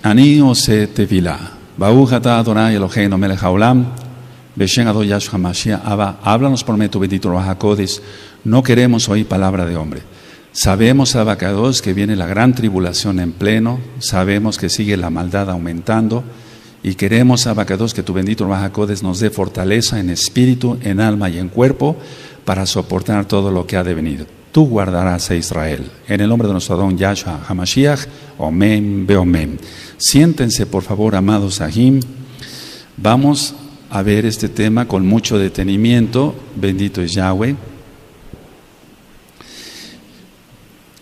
Ani ose tevila. Baruch atah Adonai Eloheinu melech haolam. Beshem Adon Yahshua Mashiach. Abba, háblanos por medio bendito Ruach HaKodesh. No queremos oír palabra de hombre. Sabemos, Abacados, que viene la gran tribulación en pleno. Sabemos que sigue la maldad aumentando. Y queremos, Abacados, que tu bendito Ruach HaKodesh nos dé fortaleza en espíritu, en alma y en cuerpo para soportar todo lo que ha de venir. Tú guardarás a Israel. En el nombre de nuestro Adón Yahshua HaMashiach, Omen Beomen. Siéntense, por favor, amados Sahim. Vamos a ver este tema con mucho detenimiento. Bendito es Yahweh.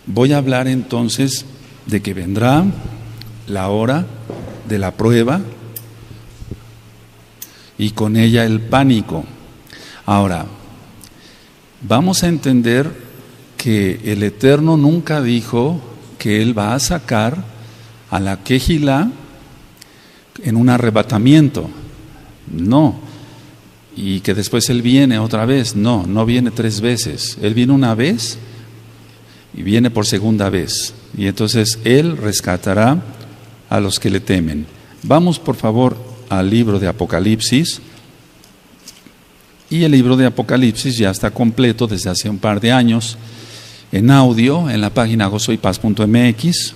Voy a hablar entonces de que vendrá la hora de la prueba y con ella el pánico. Ahora, vamos a entender que el Eterno nunca dijo que Él va a sacar a la Kehilá en un arrebatamiento. No. Y que después Él viene otra vez. No, no viene 3 veces. Él viene una vez y viene por segunda vez. Y entonces Él rescatará a los que le temen. Vamos por favor al libro de Apocalipsis. Y el libro de Apocalipsis ya está completo desde hace un par de años en audio en la página gozoypaz.mx.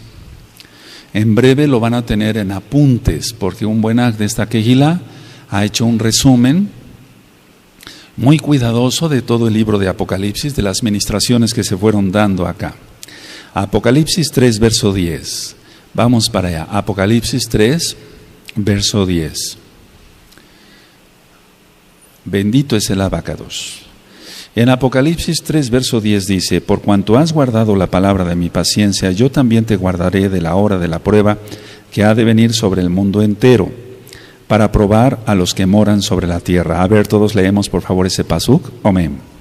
En breve lo van a tener en apuntes, porque un buen de esta Kehilá ha hecho un resumen muy cuidadoso de todo el libro de Apocalipsis, de las ministraciones que se fueron dando acá. Apocalipsis 3, verso 10. Vamos para allá. Apocalipsis 3, verso 10. Bendito es el Abacados. En Apocalipsis 3, verso 10 dice: por cuanto has guardado la palabra de mi paciencia, yo también te guardaré de la hora de la prueba que ha de venir sobre el mundo entero, para probar a los que moran sobre la tierra. A ver, todos leemos por favor ese pasuk. Amén.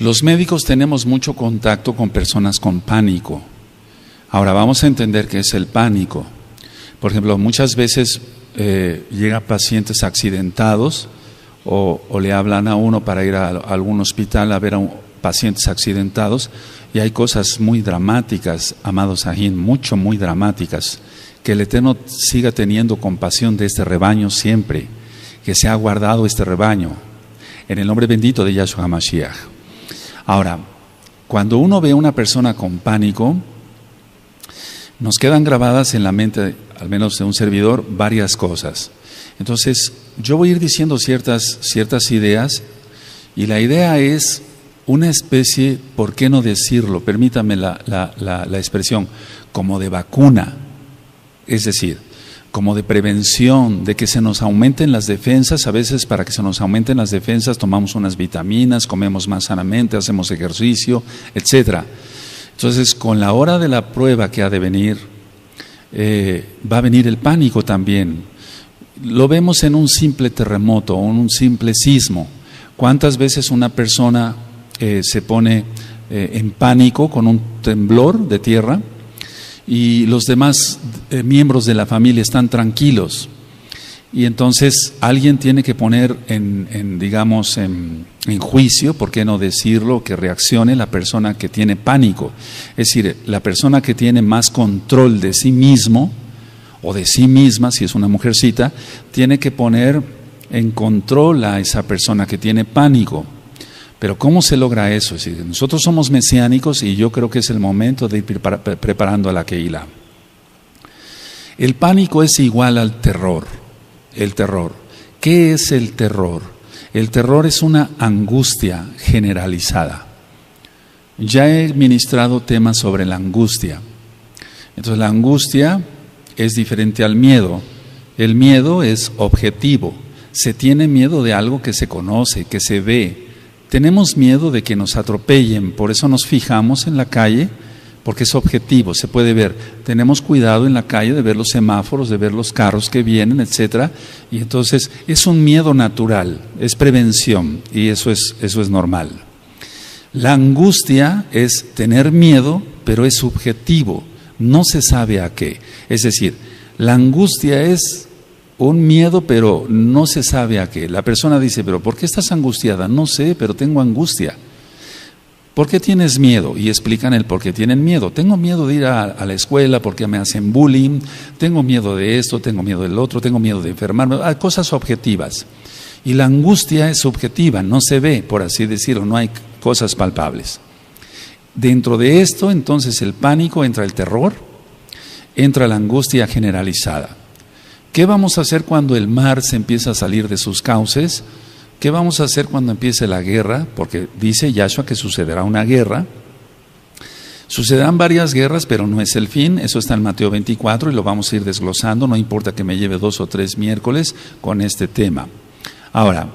Los médicos tenemos mucho contacto con personas con pánico. Ahora vamos a entender qué es el pánico. Por ejemplo, muchas veces llegan pacientes accidentados o le hablan a uno para ir a algún hospital a ver a pacientes accidentados, y hay cosas muy dramáticas, amados Sahim, muy dramáticas. Que el Eterno siga teniendo compasión de este rebaño siempre, que se ha guardado este rebaño, en el nombre bendito de Yahshua HaMashiach. Ahora, cuando uno ve a una persona con pánico, nos quedan grabadas en la mente, al menos de un servidor, varias cosas. Entonces, yo voy a ir diciendo ciertas ideas, y la idea es una especie, ¿por qué no decirlo? Permítame la expresión, como de vacuna, es decir, como de prevención, de que se nos aumenten las defensas. A veces para que se nos aumenten las defensas tomamos unas vitaminas, comemos más sanamente, hacemos ejercicio, etc. Entonces, con la hora de la prueba que ha de venir, va a venir el pánico también. Lo vemos en un simple terremoto o en un simple sismo. ¿Cuántas veces una persona se pone en pánico con un temblor de tierra y los demás miembros de la familia están tranquilos? Y entonces alguien tiene que poner en juicio, ¿por qué no decirlo?, que reaccione la persona que tiene pánico. Es decir, la persona que tiene más control de sí mismo o de sí misma, si es una mujercita, tiene que poner en control a esa persona que tiene pánico. Pero ¿cómo se logra eso? Es decir, nosotros somos mesiánicos y yo creo que es el momento de ir preparando a la Kehilá. El pánico es igual al terror. El terror. ¿Qué es el terror? El terror es una angustia generalizada. Ya he ministrado temas sobre la angustia. Entonces la angustia es diferente al miedo. El miedo es objetivo. Se tiene miedo de algo que se conoce, que se ve. Tenemos miedo de que nos atropellen, por eso nos fijamos en la calle, porque es objetivo, se puede ver. Tenemos cuidado en la calle de ver los semáforos, de ver los carros que vienen, etcétera. Y entonces es un miedo natural, es prevención, y eso es normal. La angustia es tener miedo, pero es subjetivo, no se sabe a qué. Es decir, la angustia es un miedo, pero no se sabe a qué. La persona dice, pero ¿por qué estás angustiada? No sé, pero tengo angustia. ¿Por qué tienes miedo? Y explican el por qué tienen miedo. Tengo miedo de ir a la escuela porque me hacen bullying, tengo miedo de esto, tengo miedo del otro, tengo miedo de enfermarme, cosas objetivas. Y la angustia es subjetiva, no se ve, por así decirlo, no hay cosas palpables. Dentro de esto, entonces, el pánico, entra el terror, entra la angustia generalizada. ¿Qué vamos a hacer cuando el mar se empieza a salir de sus cauces? ¿Qué vamos a hacer cuando empiece la guerra? Porque dice Yahshua que sucederá una guerra. Sucederán varias guerras, pero no es el fin. Eso está en Mateo 24 y lo vamos a ir desglosando. No importa que me lleve 2 o 3 miércoles con este tema. Ahora,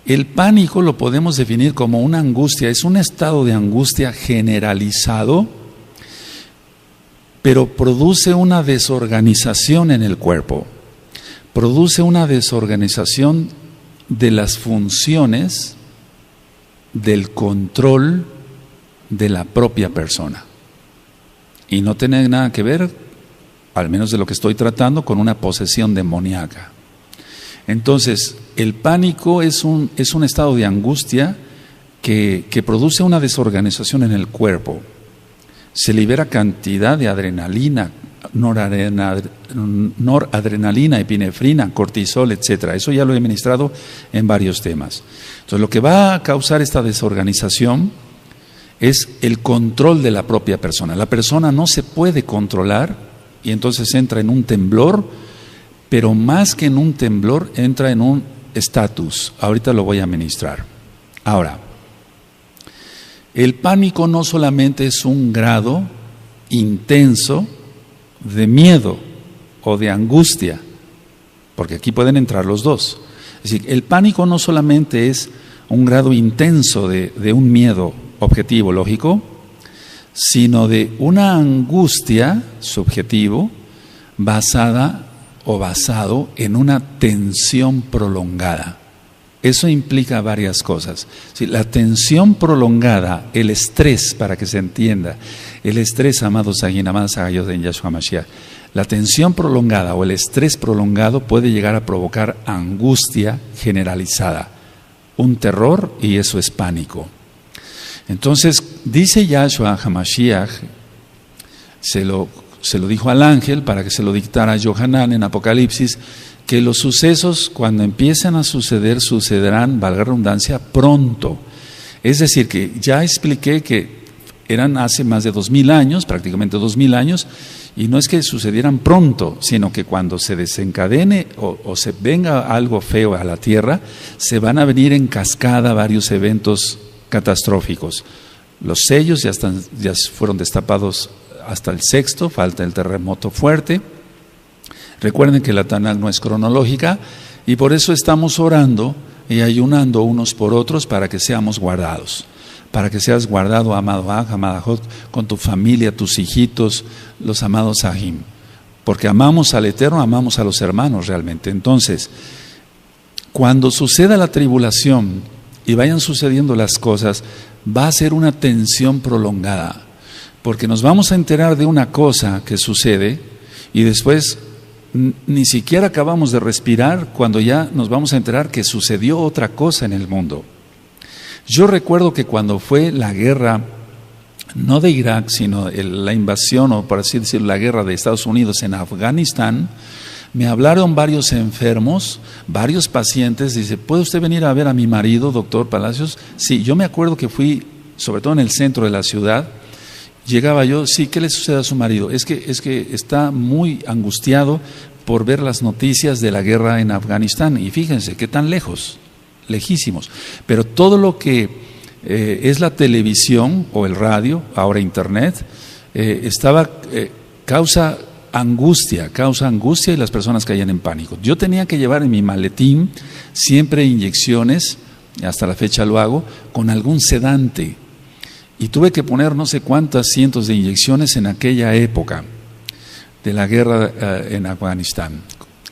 el pánico lo podemos definir como una angustia. Es un estado de angustia generalizado, pero produce una desorganización en el cuerpo. Produce una desorganización de las funciones del control de la propia persona. Y no tiene nada que ver, al menos de lo que estoy tratando, con una posesión demoníaca. Entonces, el pánico es un estado de angustia que produce una desorganización en el cuerpo. Se libera cantidad de adrenalina, noradrenalina, epinefrina, cortisol, etcétera. Eso ya lo he ministrado en varios temas. Entonces, lo que va a causar esta desorganización es el control de la propia persona. La persona no se puede controlar y entonces entra en un temblor, pero más que en un temblor, entra en un estatus. Ahorita lo voy a ministrar. Ahora, el pánico no solamente es un grado intenso de miedo o de angustia, porque aquí pueden entrar los dos. Es decir, el pánico no solamente es un grado intenso de un miedo objetivo, lógico, sino de una angustia subjetivo basada o basado en una tensión prolongada. Eso implica varias cosas. Sí, la tensión prolongada, el estrés, para que se entienda, el estrés, amados Sagin, amadas Agayos en Yahshua Mashiach, la tensión prolongada o el estrés prolongado puede llegar a provocar angustia generalizada, un terror, y eso es pánico. Entonces, dice Yahshua HaMashiach, se lo dijo al ángel para que se lo dictara a Yohanan en Apocalipsis, que los sucesos cuando empiezan a suceder, sucederán, valga la redundancia, pronto. Es decir, que ya expliqué que eran hace más de 2000 años, prácticamente 2000 años, y no es que sucedieran pronto, sino que cuando se desencadene o se venga algo feo a la tierra, se van a venir en cascada varios eventos catastróficos. Los sellos ya fueron destapados hasta el 6º, falta el terremoto fuerte. Recuerden que la Tanakh no es cronológica y por eso estamos orando y ayunando unos por otros para que seamos guardados. Para que seas guardado, amado Aj, amada Jot, con tu familia, tus hijitos, los amados Ahim. Porque amamos al Eterno, amamos a los hermanos realmente. Entonces, cuando suceda la tribulación y vayan sucediendo las cosas, va a ser una tensión prolongada. Porque nos vamos a enterar de una cosa que sucede y después ni siquiera acabamos de respirar cuando ya nos vamos a enterar que sucedió otra cosa en el mundo. Yo recuerdo que cuando fue la guerra, no de Irak, sino la invasión, o por así decirlo, la guerra de Estados Unidos en Afganistán, me hablaron varios enfermos, varios pacientes. Dice, ¿puede usted venir a ver a mi marido, doctor Palacios? Sí, yo me acuerdo que fui, sobre todo en el centro de la ciudad. Llegaba yo, sí, ¿qué le sucede a su marido? Es que está muy angustiado por ver las noticias de la guerra en Afganistán. Y fíjense, qué tan lejos, lejísimos. Pero todo lo que es la televisión o el radio, ahora internet, causa angustia y las personas caían en pánico. Yo tenía que llevar en mi maletín siempre inyecciones, hasta la fecha lo hago, con algún sedante. Y tuve que poner no sé cuántas cientos de inyecciones en aquella época de la guerra en Afganistán.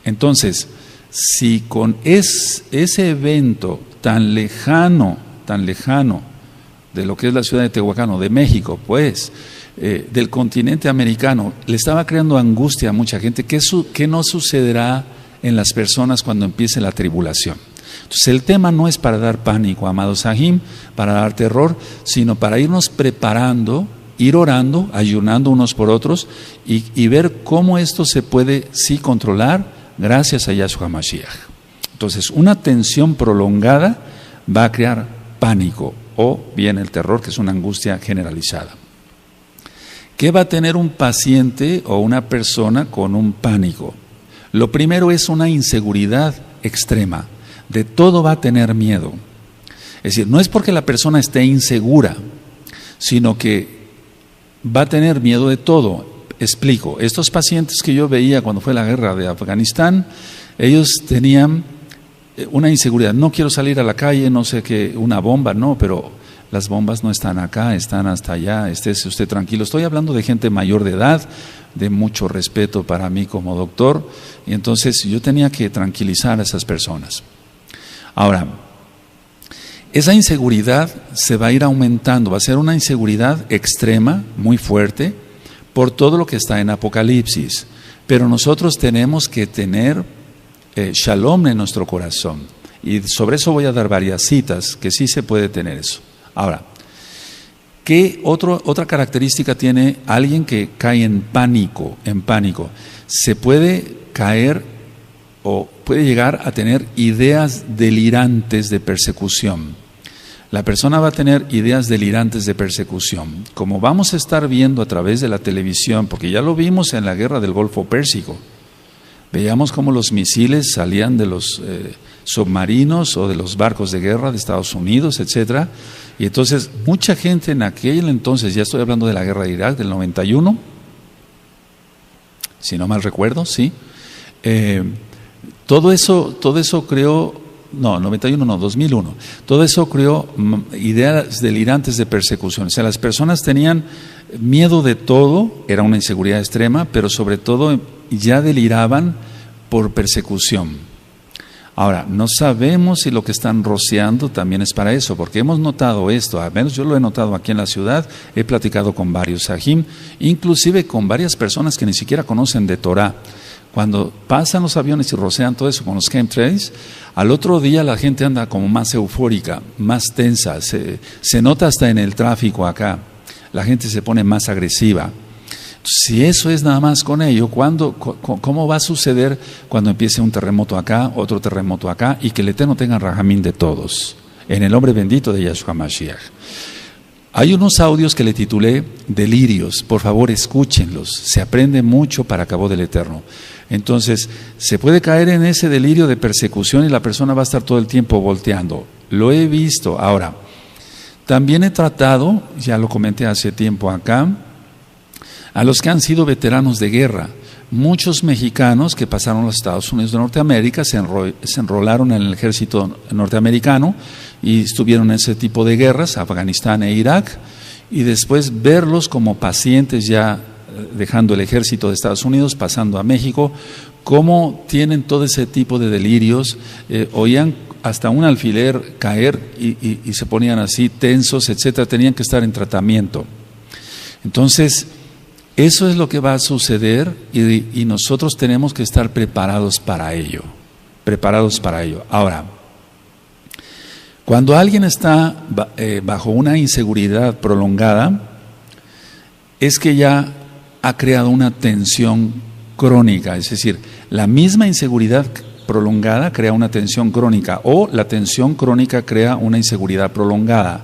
Entonces, si con ese evento tan lejano de lo que es la ciudad de Tehuacán o de México, pues, del continente americano, le estaba creando angustia a mucha gente, ¿qué no sucederá en las personas cuando empiece la tribulación. Entonces el tema no es para dar pánico, amados Sahim, para dar terror, sino para irnos preparando, ir orando, ayunando unos por otros y ver cómo esto se puede sí controlar gracias a Yahshua Mashiach. Entonces una tensión prolongada va a crear pánico o bien el terror, que es una angustia generalizada. ¿Qué va a tener un paciente o una persona con un pánico? Lo primero es una inseguridad extrema. De todo va a tener miedo. Es decir, no es porque la persona esté insegura, sino que va a tener miedo de todo. Explico, estos pacientes que yo veía cuando fue la guerra de Afganistán, ellos tenían una inseguridad. No quiero salir a la calle, no sé qué, una bomba, no, pero las bombas no están acá, están hasta allá, estése usted tranquilo. Estoy hablando de gente mayor de edad, de mucho respeto para mí como doctor, y entonces yo tenía que tranquilizar a esas personas. Ahora, esa inseguridad se va a ir aumentando, va a ser una inseguridad extrema, muy fuerte, por todo lo que está en Apocalipsis. Pero nosotros tenemos que tener shalom en nuestro corazón. Y sobre eso voy a dar varias citas, que sí se puede tener eso. Ahora, ¿qué otra característica tiene alguien que cae en pánico? Se puede caer o puede llegar a tener ideas delirantes de persecución. La persona va a tener ideas delirantes de persecución. Como vamos a estar viendo a través de la televisión, porque ya lo vimos en la guerra del Golfo Pérsico, veíamos cómo los misiles salían de los submarinos o de los barcos de guerra de Estados Unidos, etcétera. Y entonces mucha gente en aquel entonces, ya estoy hablando de la guerra de Irak del 91, si no mal recuerdo, sí. Todo eso creó, 2001. Todo eso creó ideas delirantes de persecución. O sea, las personas tenían miedo de todo, era una inseguridad extrema, pero sobre todo ya deliraban por persecución. Ahora, no sabemos si lo que están rociando también es para eso, porque hemos notado esto, al menos yo lo he notado aquí en la ciudad, he platicado con varios sahim, inclusive con varias personas que ni siquiera conocen de Torah. Cuando pasan los aviones y rocean todo eso con los chemtrails, al otro día la gente anda como más eufórica, más tensa, se nota hasta en el tráfico acá, la gente se pone más agresiva. Si eso es nada más con ello, ¿cómo va a suceder cuando empiece un terremoto acá, otro terremoto acá, y que el Eterno tenga rajamín de todos? En el nombre bendito de Yahshua Mashiach. Hay unos audios que le titulé Delirios, por favor escúchenlos, se aprende mucho para cabo del Eterno. Entonces, se puede caer en ese delirio de persecución y la persona va a estar todo el tiempo volteando. Lo he visto. Ahora, también he tratado, ya lo comenté hace tiempo acá, a los que han sido veteranos de guerra. Muchos mexicanos que pasaron a los Estados Unidos de Norteamérica se enrolaron en el ejército norteamericano y estuvieron en ese tipo de guerras, Afganistán e Irak, y después verlos como pacientes ya dejando el ejército de Estados Unidos, pasando a México, cómo tienen todo ese tipo de delirios, oían hasta un alfiler caer y se ponían así tensos, etcétera, tenían que estar en tratamiento. Entonces, eso es lo que va a suceder y nosotros tenemos que estar preparados para ello. Ahora, cuando alguien está bajo una inseguridad prolongada, es que ya ha creado una tensión crónica, es decir, la misma inseguridad prolongada crea una tensión crónica o la tensión crónica crea una inseguridad prolongada.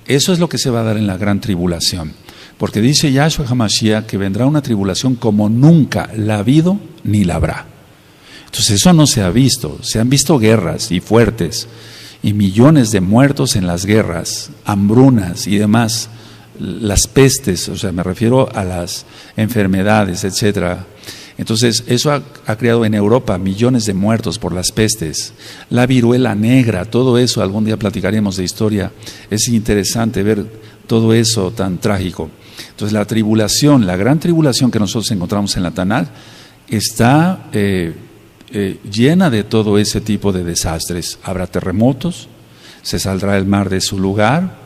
Eso es lo que se va a dar en la gran tribulación. Porque dice Yahshua HaMashiach que vendrá una tribulación como nunca la ha habido ni la habrá. Entonces eso no se ha visto. Se han visto guerras y fuertes y millones de muertos en las guerras, hambrunas y demás, las pestes, o sea, me refiero a las enfermedades, etcétera. Entonces eso ha creado en Europa millones de muertos por las pestes, la viruela negra, todo eso, algún día platicaremos de historia. Es interesante ver todo eso tan trágico. Entonces la tribulación, la gran tribulación que nosotros encontramos en la Tanaj está llena de todo ese tipo de desastres. Habrá terremotos, se saldrá el mar de su lugar,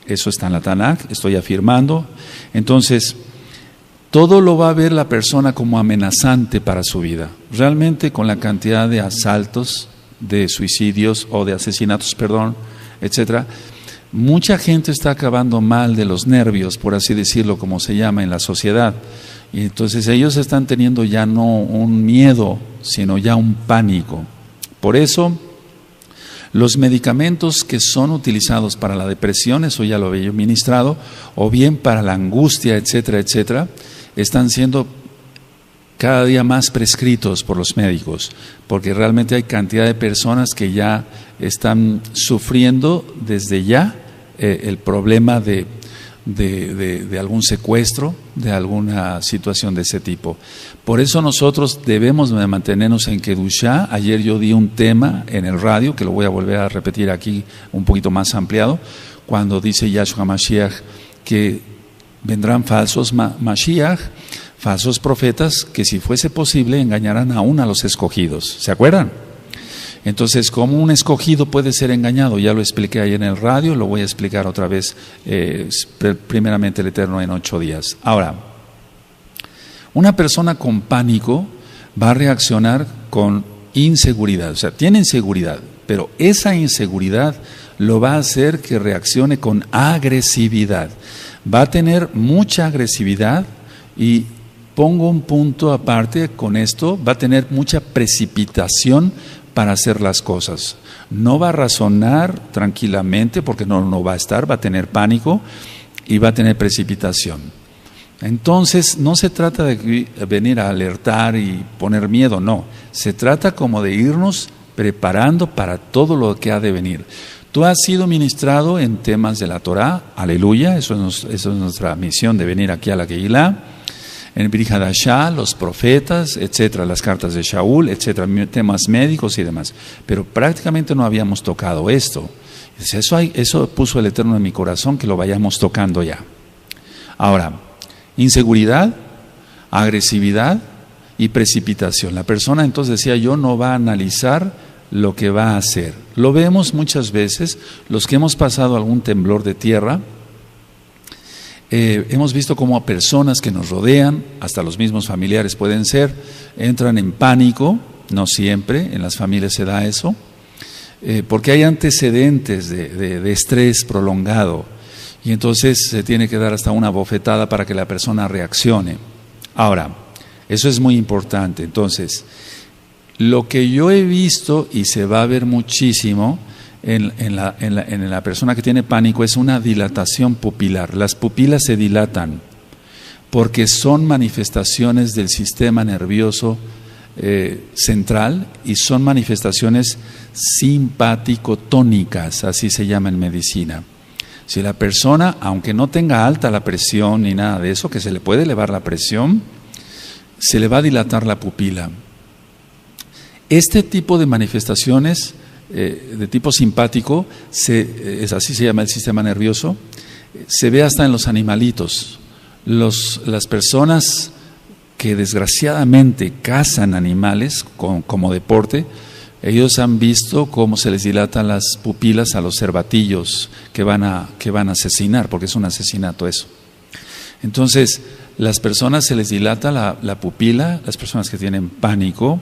eso está en la Tanaj, estoy afirmando. Entonces, todo lo va a ver la persona como amenazante para su vida. Realmente con la cantidad de asaltos, de suicidios o de asesinatos, etcétera, mucha gente está acabando mal de los nervios, por así decirlo, como se llama en la sociedad. Y entonces ellos están teniendo ya no un miedo, sino ya un pánico. Por eso, los medicamentos que son utilizados para la depresión, eso ya lo había ministrado, o bien para la angustia, etcétera, etcétera, están siendo cada día más prescritos por los médicos, porque realmente hay cantidad de personas que ya están sufriendo desde ya el problema de algún secuestro, de alguna situación de ese tipo. Por eso nosotros debemos de mantenernos en Kedushá. Ayer yo di un tema en el radio, que lo voy a volver a repetir aquí un poquito más ampliado, cuando dice Yahshua Mashiach que vendrán falsos Mashiach, falsos profetas, que si fuese posible engañarán aún a los escogidos. ¿Se acuerdan? Entonces, ¿cómo un escogido puede ser engañado? Ya lo expliqué ayer en el radio, lo voy a explicar otra vez, primeramente el Eterno en 8 días. Ahora, una persona con pánico va a reaccionar con inseguridad, o sea, tiene inseguridad, pero esa inseguridad lo va a hacer que reaccione con agresividad. Va a tener mucha agresividad y pongo un punto aparte con esto, va a tener mucha precipitación para hacer las cosas. No va a razonar tranquilamente porque no va a estar, va a tener pánico y va a tener precipitación. Entonces, no se trata de venir a alertar y poner miedo, no. Se trata como de irnos preparando para todo lo que ha de venir. Tú has sido ministrado en temas de la Torah, aleluya, eso es nuestra misión de venir aquí a la Kehilá, en Brit Hadashah, los profetas, etcétera, las cartas de Shaul, etcétera, temas médicos y demás. Pero prácticamente no habíamos tocado esto. Eso puso el Eterno en mi corazón, que lo vayamos tocando ya. Ahora, inseguridad, agresividad y precipitación. La persona, entonces decía yo, no va a analizar lo que va a hacer. Lo vemos muchas veces, los que hemos pasado algún temblor de tierra, hemos visto cómo a personas que nos rodean, hasta los mismos familiares pueden ser, entran en pánico, no siempre, en las familias se da eso, porque hay antecedentes de estrés prolongado, y entonces se tiene que dar hasta una bofetada para que la persona reaccione. Ahora, eso es muy importante. Entonces, lo que yo he visto, y se va a ver muchísimo en la persona que tiene pánico, es una dilatación pupilar. Las pupilas se dilatan porque son manifestaciones del sistema nervioso central y son manifestaciones simpático-tónicas, así se llama en medicina. Si la persona, aunque no tenga alta la presión ni nada de eso, que se le puede elevar la presión, se le va a dilatar la pupila. Este tipo de manifestaciones de tipo simpático, así se llama el sistema nervioso, se ve hasta en los animalitos. Las personas que desgraciadamente cazan animales como deporte, ellos han visto cómo se les dilatan las pupilas a los cervatillos que van a asesinar, porque es un asesinato eso. Entonces, las personas se les dilata la pupila, las personas que tienen pánico,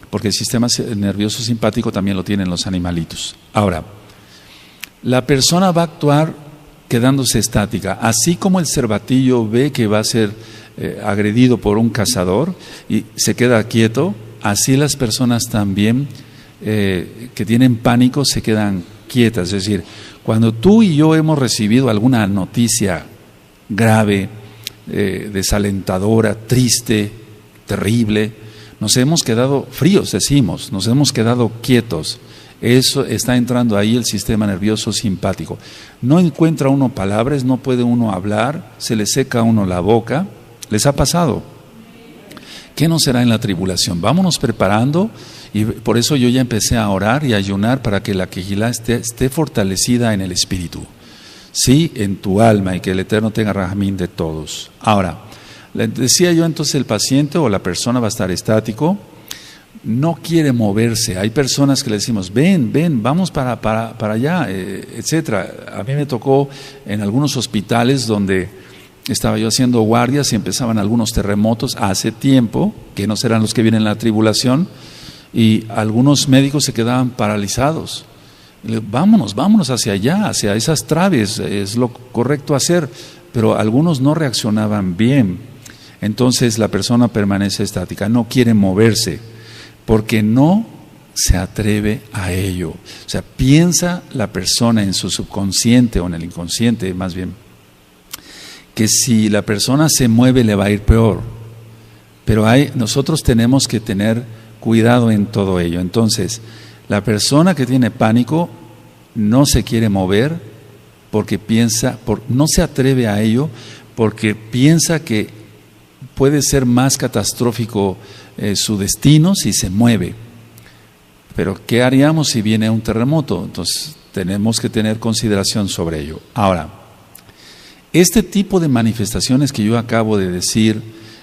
porque el sistema nervioso simpático también lo tienen los animalitos. Ahora, la persona va a actuar quedándose estática, así como el cervatillo ve que va a ser agredido por un cazador y se queda quieto, así las personas también que tienen pánico se quedan quietas. Es decir, cuando tú y yo hemos recibido alguna noticia grave, desalentadora, triste, terrible, nos hemos quedado fríos, decimos, nos hemos quedado quietos. Eso está entrando ahí el sistema nervioso simpático. No encuentra uno palabras, no puede uno hablar, se le seca a uno la boca. ¿Les ha pasado? ¿Qué no será en la tribulación? Vámonos preparando, y por eso yo ya empecé a orar y a ayunar para que la Kehilá esté fortalecida en el espíritu, sí, en tu alma, y que el Eterno tenga rajamín de todos. Ahora, le decía yo, entonces el paciente o la persona va a estar estático, no quiere moverse. Hay personas que le decimos, ven, vamos para allá, etcétera. A mí me tocó en algunos hospitales donde estaba yo haciendo guardias y empezaban algunos terremotos hace tiempo, que no serán los que vienen en la tribulación, y algunos médicos se quedaban paralizados. Y le digo, vámonos hacia allá, hacia esas traves, es lo correcto hacer, pero algunos no reaccionaban bien. Entonces la persona permanece estática, no quiere moverse, porque no se atreve a ello. O sea, piensa la persona en su subconsciente o en el inconsciente, más bien, que si la persona se mueve le va a ir peor. Pero nosotros tenemos que tener cuidado en todo ello. Entonces, la persona que tiene pánico no se quiere mover porque no se atreve a ello porque piensa que puede ser más catastrófico su destino si se mueve. Pero ¿qué haríamos si viene un terremoto? Entonces tenemos que tener consideración sobre ello. Ahora, este tipo de manifestaciones que yo acabo de decir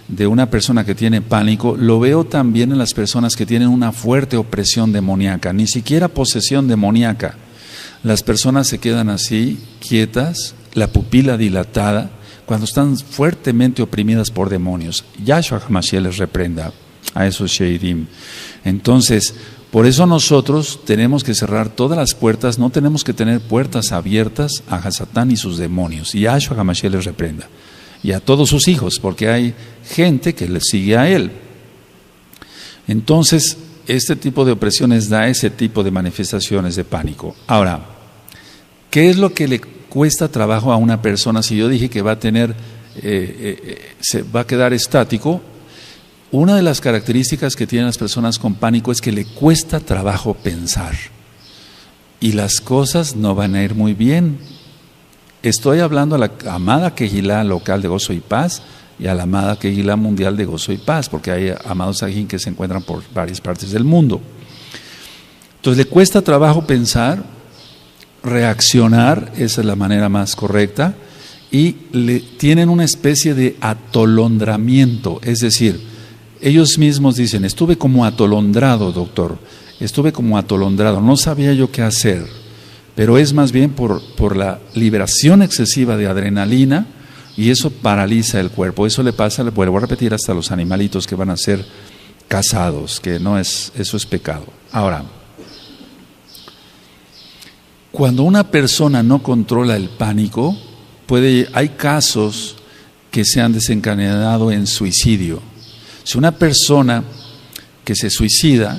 de una persona que tiene pánico, lo veo también en las personas que tienen una fuerte opresión demoníaca, ni siquiera posesión demoníaca. Las personas se quedan así, quietas, la pupila dilatada, cuando están fuertemente oprimidas por demonios. Yahshua HaMashiach les reprenda a esos Sheidim. Entonces, por eso nosotros tenemos que cerrar todas las puertas, no tenemos que tener puertas abiertas a Satán y sus demonios. Y Yahshua HaMashiach les reprenda. Y a todos sus hijos, porque hay gente que le sigue a él. Entonces, este tipo de opresiones da ese tipo de manifestaciones de pánico. Ahora, ¿qué es lo que le cuesta trabajo a una persona? Si yo dije que va a tener, se va a quedar estático, una de las características que tienen las personas con pánico es que le cuesta trabajo pensar. Y las cosas no van a ir muy bien. Estoy hablando a la amada Kehilá local de Gozo y Paz y a la amada Kehilá mundial de Gozo y Paz, porque hay amados ajín que se encuentran por varias partes del mundo. Entonces le cuesta trabajo pensar, reaccionar, esa es la manera más correcta, y tienen una especie de atolondramiento, es decir, ellos mismos dicen, estuve como atolondrado, doctor, estuve como atolondrado, no sabía yo qué hacer, pero es más bien por la liberación excesiva de adrenalina, y eso paraliza el cuerpo. Eso le pasa, le vuelvo a repetir, hasta los animalitos que van a ser cazados, que eso es pecado. Ahora, cuando una persona no controla el pánico, hay casos que se han desencadenado en suicidio. Si una persona que se suicida,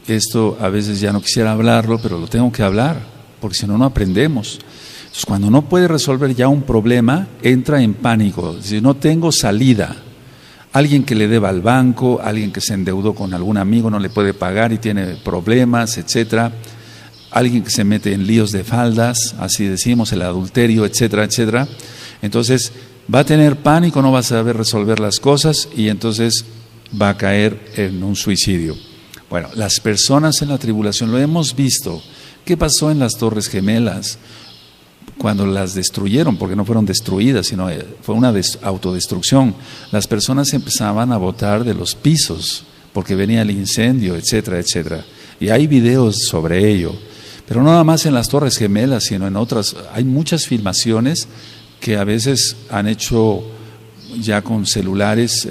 esto a veces ya no quisiera hablarlo, pero lo tengo que hablar, porque si no, no aprendemos. Entonces, cuando no puede resolver ya un problema, entra en pánico. Si no tengo salida, alguien que le deba al banco, alguien que se endeudó con algún amigo, no le puede pagar y tiene problemas, etcétera. Alguien que se mete en líos de faldas, así decimos, el adulterio, etcétera, etcétera. Entonces va a tener pánico, no va a saber resolver las cosas y entonces va a caer en un suicidio. Bueno, las personas en la tribulación, lo hemos visto. ¿Qué pasó en las Torres Gemelas? Cuando las destruyeron, porque no fueron destruidas, sino fue una autodestrucción. Las personas empezaban a botar de los pisos, porque venía el incendio, etcétera, etcétera. Y hay videos sobre ello. Pero no nada más en las Torres Gemelas, sino en otras. Hay muchas filmaciones que a veces han hecho ya con celulares,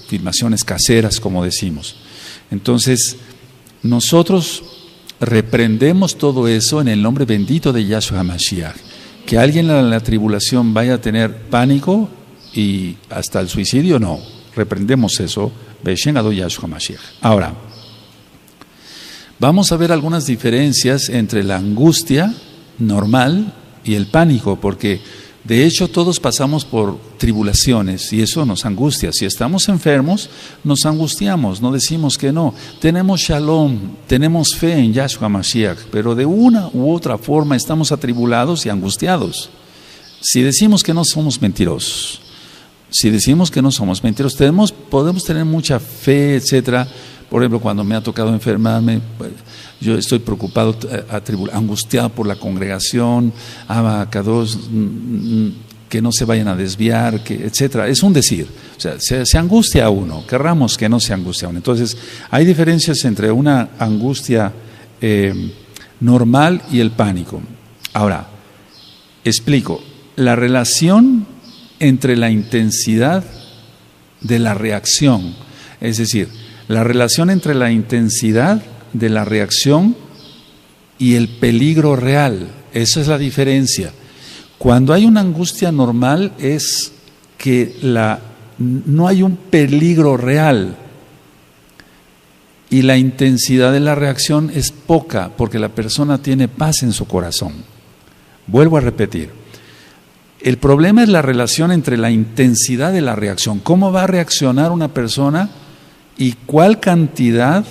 filmaciones caseras, como decimos. Entonces, nosotros reprendemos todo eso en el nombre bendito de Yahshua HaMashiach. Que alguien en la tribulación vaya a tener pánico y hasta el suicidio, no. Reprendemos eso. Beshen Adon Yahshua HaMashiach. Ahora, vamos a ver algunas diferencias entre la angustia normal y el pánico, porque de hecho todos pasamos por tribulaciones y eso nos angustia. Si estamos enfermos, nos angustiamos, no decimos que no. Tenemos shalom, tenemos fe en Yahshua HaMashiach, pero de una u otra forma estamos atribulados y angustiados. Si decimos que no, somos mentirosos. Si decimos que no somos mentirosos, podemos tener mucha fe, etcétera. Por ejemplo, cuando me ha tocado enfermarme, yo estoy preocupado, angustiado por la congregación, Abacados, que no se vayan a desviar, etcétera. Es un decir, o sea, se angustia a uno, querramos que no se angustia a uno. Entonces, hay diferencias entre una angustia normal y el pánico. Ahora, explico, la relación entre la intensidad de la reacción. Es decir, la relación entre la intensidad de la reacción y el peligro real. Esa es la diferencia. Cuando hay una angustia normal es que no hay un peligro real y la intensidad de la reacción es poca porque la persona tiene paz en su corazón. Vuelvo a repetir. El problema es la relación entre la intensidad de la reacción. ¿Cómo va a reaccionar una persona y cuál cantidad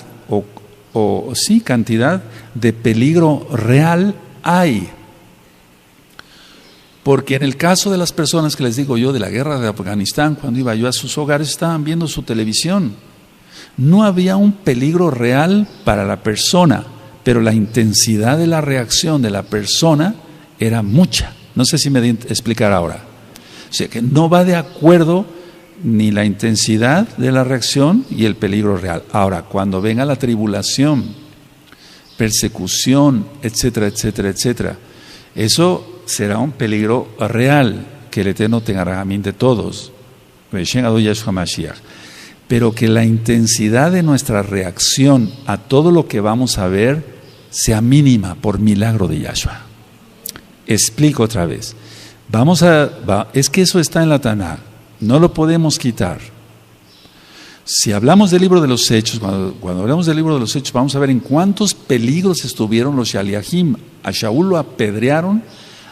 cantidad de peligro real hay? Porque en el caso de las personas que les digo yo de la guerra de Afganistán, cuando iba yo a sus hogares estaban viendo su televisión. No había un peligro real para la persona, pero la intensidad de la reacción de la persona era mucha. No sé si me di a explicar ahora. O sea que no va de acuerdo ni la intensidad de la reacción y el peligro real. Ahora, cuando venga la tribulación, persecución, etcétera, etcétera, etcétera, eso será un peligro real que el Eterno tenga en mente todos. Pero que la intensidad de nuestra reacción a todo lo que vamos a ver sea mínima por milagro de Yahshua. Explico otra vez. Es que eso está en la Tanaj, no lo podemos quitar. Si hablamos del libro de los Hechos, cuando hablamos del libro de los Hechos, vamos a ver en cuántos peligros estuvieron los Shaliachim. A Shaul lo apedrearon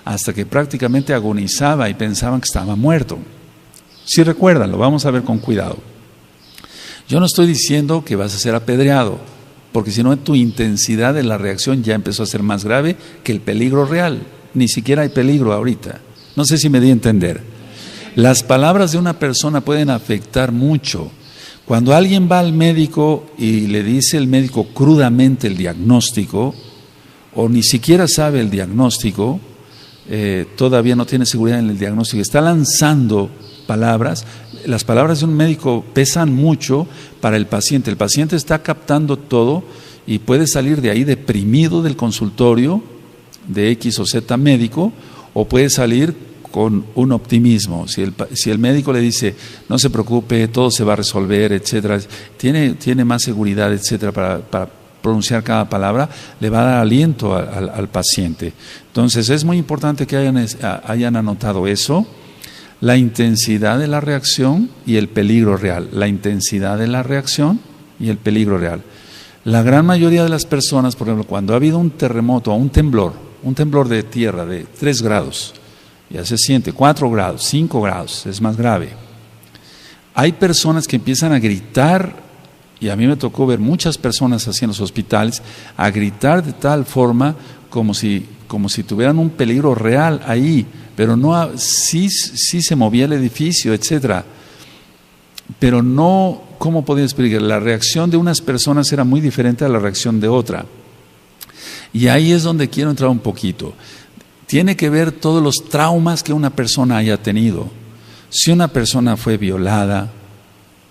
hasta que prácticamente agonizaba y pensaban que estaba muerto. Si recuerdan, lo vamos a ver con cuidado. Yo no estoy diciendo que vas a ser apedreado, porque si no tu intensidad de la reacción ya empezó a ser más grave que el peligro real. Ni siquiera hay peligro ahorita. No sé si me di a entender. Las palabras de una persona pueden afectar mucho. Cuando alguien va al médico y le dice el médico crudamente el diagnóstico, o ni siquiera sabe el diagnóstico, todavía no tiene seguridad en el diagnóstico, está lanzando palabras. Las palabras de un médico pesan mucho para el paciente. El paciente está captando todo y puede salir de ahí deprimido del consultorio de X o Z médico, o puede salir con un optimismo. Si el médico le dice, no se preocupe, todo se va a resolver, etcétera, tiene más seguridad, etcétera, para pronunciar cada palabra, le va a dar aliento al paciente. Entonces es muy importante que hayan anotado eso, la intensidad de la reacción y el peligro real. La intensidad de la reacción y el peligro real. La gran mayoría de las personas, por ejemplo, cuando ha habido un terremoto o un temblor de tierra de 3 grados, ya se siente, 4 grados, 5 grados, es más grave. Hay personas que empiezan a gritar, y a mí me tocó ver muchas personas así en los hospitales, a gritar de tal forma como si tuvieran un peligro real ahí, pero no, sí se movía el edificio, etcétera. Pero no, ¿cómo podía explicar? La reacción de unas personas era muy diferente a la reacción de otra. Y ahí es donde quiero entrar un poquito. Tiene que ver todos los traumas que una persona haya tenido. Si una persona fue violada,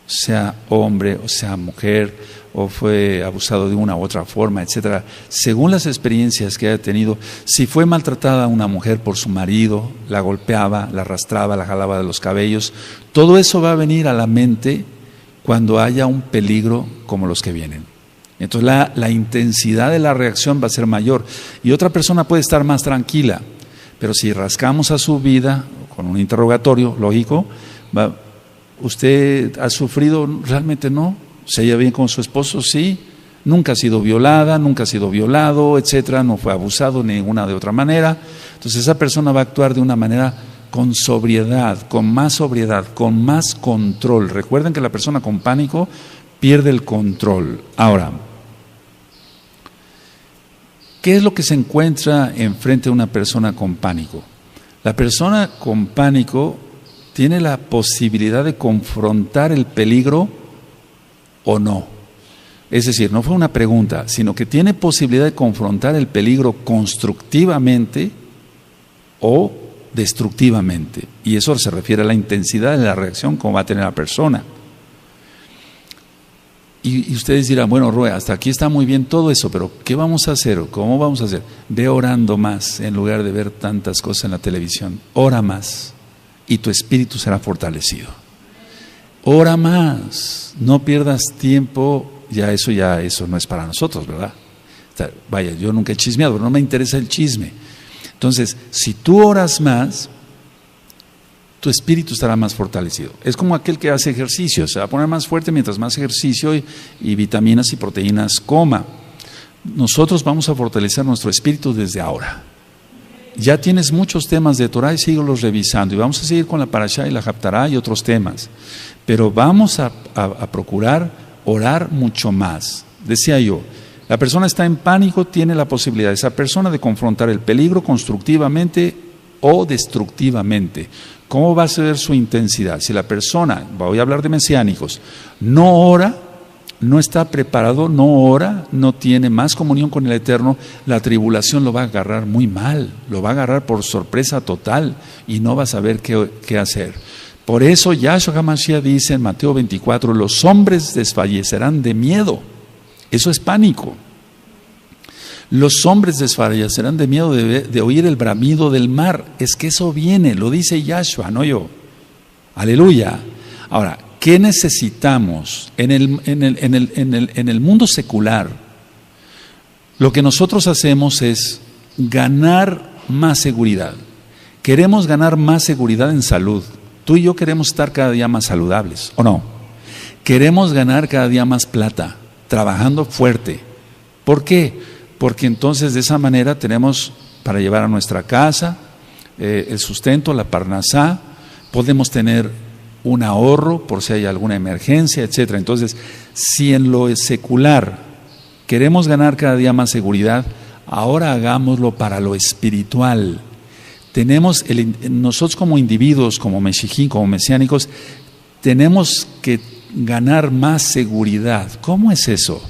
sea hombre o sea mujer, o fue abusado de una u otra forma, etcétera, según las experiencias que haya tenido, si fue maltratada una mujer por su marido, la golpeaba, la arrastraba, la jalaba de los cabellos, todo eso va a venir a la mente cuando haya un peligro como los que vienen. Entonces la intensidad de la reacción va a ser mayor y otra persona puede estar más tranquila, pero si rascamos a su vida con un interrogatorio lógico, ¿usted ha sufrido? Realmente no. ¿Se lleva bien con su esposo? Sí. Nunca ha sido violada, nunca ha sido violado, etcétera, no fue abusado de ninguna de otra manera. Entonces esa persona va a actuar de una manera con sobriedad, con más control. Recuerden que la persona con pánico pierde el control. Ahora, ¿qué es lo que se encuentra enfrente de una persona con pánico? La persona con pánico tiene la posibilidad de confrontar el peligro o no. Es decir, no fue una pregunta, sino que tiene posibilidad de confrontar el peligro constructivamente o destructivamente. Y eso se refiere a la intensidad de la reacción como va a tener la persona. Y ustedes dirán, bueno, Roe, hasta aquí está muy bien todo eso, pero ¿qué vamos a hacer? ¿Cómo vamos a hacer? Ve orando más en lugar de ver tantas cosas en la televisión. Ora más. y tu espíritu será fortalecido. Ora más, no pierdas tiempo, ya eso no es para nosotros, ¿verdad? Vaya, yo nunca he chismeado, pero no me interesa el chisme. Entonces, si tú oras más, tu espíritu estará más fortalecido. Es como aquel que hace ejercicio, se va a poner más fuerte mientras más ejercicio y vitaminas y proteínas coma. Nosotros vamos a fortalecer nuestro espíritu desde ahora. Ya tienes muchos temas de Torah y síguelos revisando, y vamos a seguir con la Parashá y la Haftará y otros temas, pero vamos a procurar orar mucho más. Decía yo, la persona está en pánico, tiene la posibilidad esa persona de confrontar el peligro constructivamente o destructivamente. ¿Cómo va a ser su intensidad? Si la persona, voy a hablar de mesiánicos, no ora, no está preparado, no ora, no tiene más comunión con el Eterno, la tribulación lo va a agarrar muy mal, lo va a agarrar por sorpresa total y no va a saber qué hacer. Por eso Yahshua HaMashiach dice en Mateo 24, los hombres desfallecerán de miedo. Eso es pánico. Los hombres desfallecerán de miedo de oír el bramido del mar. Es que eso viene, lo dice Yahshua, no yo. Aleluya. Ahora, ¿qué necesitamos en el mundo secular? Lo que nosotros hacemos es ganar más seguridad. Queremos ganar más seguridad en salud. Tú y yo queremos estar cada día más saludables, ¿o no? Queremos ganar cada día más plata, trabajando fuerte. ¿Por qué? Porque entonces de esa manera tenemos para llevar a nuestra casa el sustento, la parnasá, podemos tener un ahorro por si hay alguna emergencia, etcétera. Entonces, si en lo secular queremos ganar cada día más seguridad, ahora hagámoslo para lo espiritual. Nosotros como individuos, como meshijín, como mesiánicos, tenemos que ganar más seguridad. ¿Cómo es eso?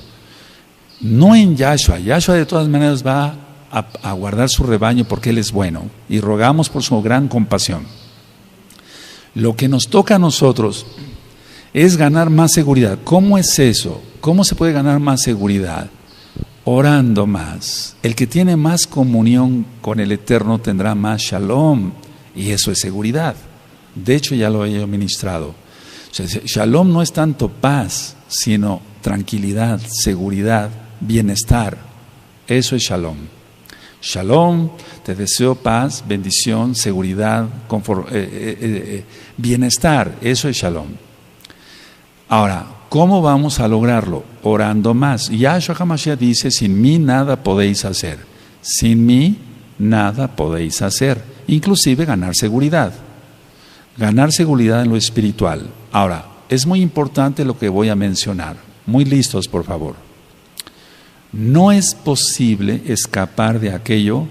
No en Yahshua. Yahshua de todas maneras va a guardar su rebaño porque Él es bueno y rogamos por su gran compasión. Lo que nos toca a nosotros es ganar más seguridad. ¿Cómo es eso? ¿Cómo se puede ganar más seguridad? Orando más. El que tiene más comunión con el Eterno tendrá más shalom, y eso es seguridad. De hecho, ya lo he ministrado. O sea, shalom no es tanto paz, sino tranquilidad, seguridad, bienestar. Eso es shalom. Shalom, te deseo paz, bendición, seguridad, bienestar. Eso es shalom. Ahora, ¿cómo vamos a lograrlo? Orando más. Yahshua HaMashiach dice, sin mí nada podéis hacer. Sin mí nada podéis hacer. Inclusive ganar seguridad. Ganar seguridad en lo espiritual. Ahora, es muy importante lo que voy a mencionar. Muy listos, por favor. No es posible escapar de aquello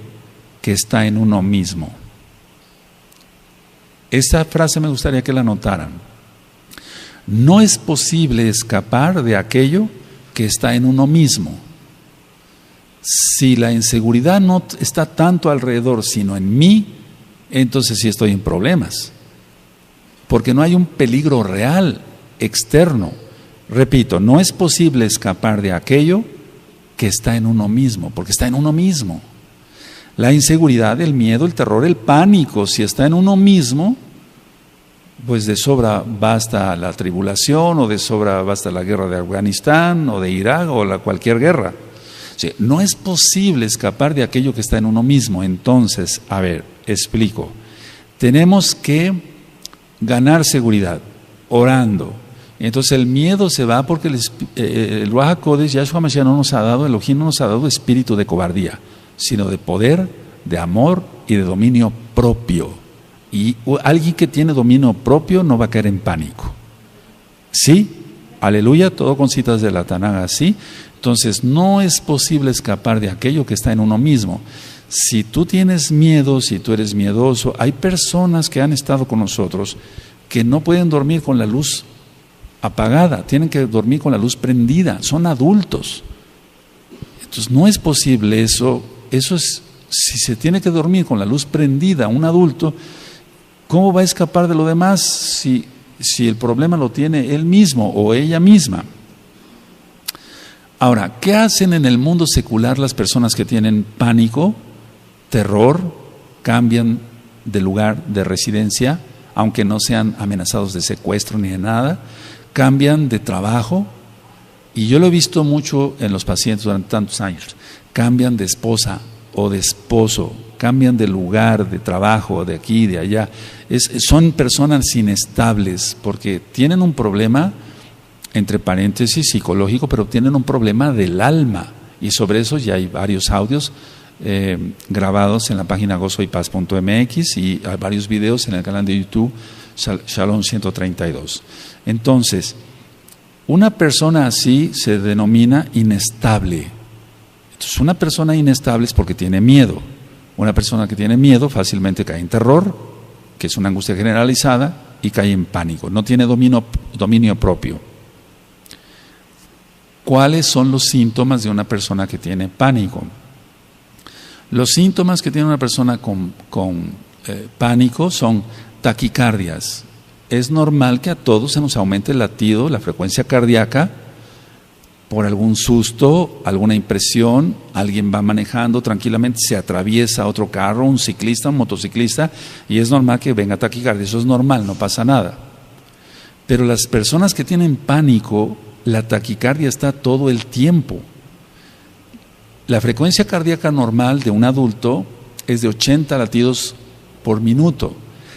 que está en uno mismo. Esta frase me gustaría que la notaran. No es posible escapar de aquello que está en uno mismo. Si la inseguridad no está tanto alrededor, sino en mí, entonces sí estoy en problemas. Porque no hay un peligro real, externo. Repito, no es posible escapar de aquello que está en uno mismo, porque está en uno mismo. La inseguridad, el miedo, el terror, el pánico, si está en uno mismo, pues de sobra basta la tribulación, o de sobra basta la guerra de Afganistán, o de Irak, o cualquier guerra. Sí, no es posible escapar de aquello que está en uno mismo. Entonces, a ver, explico. Tenemos que ganar seguridad, orando. Entonces el miedo se va porque el Ruach HaKodesh, Yahshua HaMashiach no nos ha dado, Elohim no nos ha dado espíritu de cobardía, sino de poder, de amor y de dominio propio. Y alguien que tiene dominio propio no va a caer en pánico. ¿Sí? Aleluya, todo con citas de la Tanakh, ¿sí? Entonces no es posible escapar de aquello que está en uno mismo. Si tú tienes miedo, si tú eres miedoso, hay personas que han estado con nosotros que no pueden dormir con la luz apagada, tienen que dormir con la luz prendida, son adultos. Entonces no es posible eso es, si se tiene que dormir con la luz prendida un adulto, ¿cómo va a escapar de lo demás si el problema lo tiene él mismo o ella misma? Ahora, ¿qué hacen en el mundo secular las personas que tienen pánico, terror, cambian de lugar de residencia, aunque no sean amenazados de secuestro ni de nada, cambian de trabajo, y yo lo he visto mucho en los pacientes durante tantos años, cambian de esposa o de esposo, cambian de lugar, de trabajo, de aquí, de allá. Son personas inestables porque tienen un problema, entre paréntesis, psicológico, pero tienen un problema del alma, y sobre eso ya hay varios audios grabados en la página gozoypaz.mx, y hay varios videos en el canal de YouTube Shalom 132. Entonces, una persona así se denomina inestable. Entonces, una persona inestable es porque tiene miedo. Una persona que tiene miedo fácilmente cae en terror, que es una angustia generalizada, y cae en pánico. No tiene dominio propio. ¿Cuáles son los síntomas de una persona que tiene pánico? Los síntomas que tiene una persona con pánico son taquicardias. Es normal que a todos se nos aumente el latido, la frecuencia cardíaca, por algún susto, alguna impresión, alguien va manejando tranquilamente, se atraviesa otro carro, un ciclista, un motociclista, y es normal que venga taquicardia. Eso es normal, no pasa nada. Pero las personas que tienen pánico, la taquicardia está todo el tiempo. La frecuencia cardíaca normal de un adulto es de 80 latidos por minuto.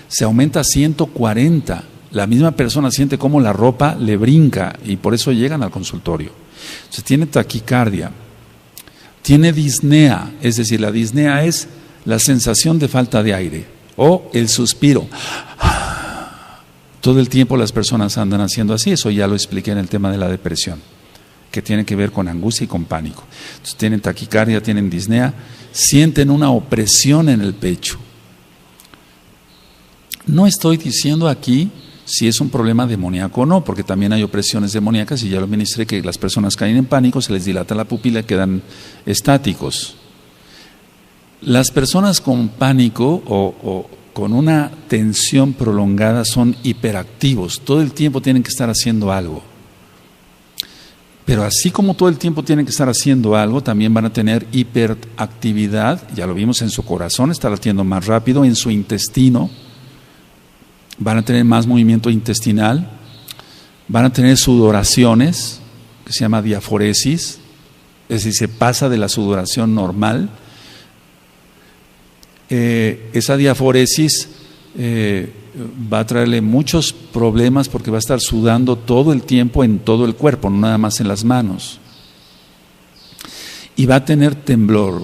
Se aumenta a 140. La misma persona siente cómo la ropa le brinca, y por eso llegan al consultorio. Entonces tiene taquicardia, tiene disnea, es decir, la disnea es la sensación de falta de aire o el suspiro. Todo el tiempo las personas andan haciendo así. Eso ya lo expliqué en el tema de la depresión, que tiene que ver con angustia y con pánico. Entonces tienen taquicardia, tienen disnea, sienten una opresión en el pecho. No estoy diciendo aquí si es un problema demoníaco o no, porque también hay opresiones demoníacas, y ya lo ministré, que las personas caen en pánico, se les dilata la pupila y quedan estáticos. Las personas con pánico o con una tensión prolongada son hiperactivos, todo el tiempo tienen que estar haciendo algo. Pero así como todo el tiempo tienen que estar haciendo algo, también van a tener hiperactividad, ya lo vimos en su corazón, está latiendo más rápido, en su intestino, van a tener más movimiento intestinal, van a tener sudoraciones, que se llama diaforesis, es decir, se pasa de la sudoración normal. Esa diaforesis va a traerle muchos problemas porque va a estar sudando todo el tiempo en todo el cuerpo, no nada más en las manos. Y va a tener temblor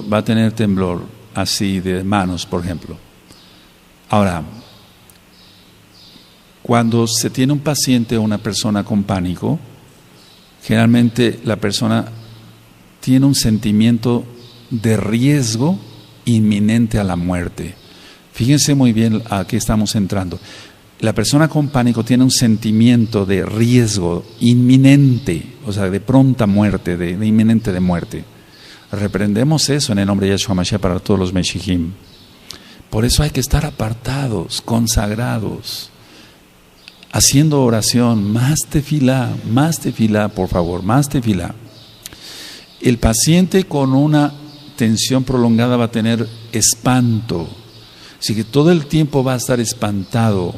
así de manos, por ejemplo. Ahora, cuando se tiene un paciente o una persona con pánico, generalmente la persona tiene un sentimiento de riesgo inminente a la muerte. Fíjense muy bien a qué estamos entrando. La persona con pánico tiene un sentimiento de riesgo inminente, o sea, de pronta muerte, de inminente de muerte. Reprendemos eso en el nombre de Yahshua Mashiach para todos los Meshijim. Por eso hay que estar apartados, consagrados, haciendo oración, más tefilá, por favor, más tefilá. El paciente con una tensión prolongada va a tener espanto, así que todo el tiempo va a estar espantado.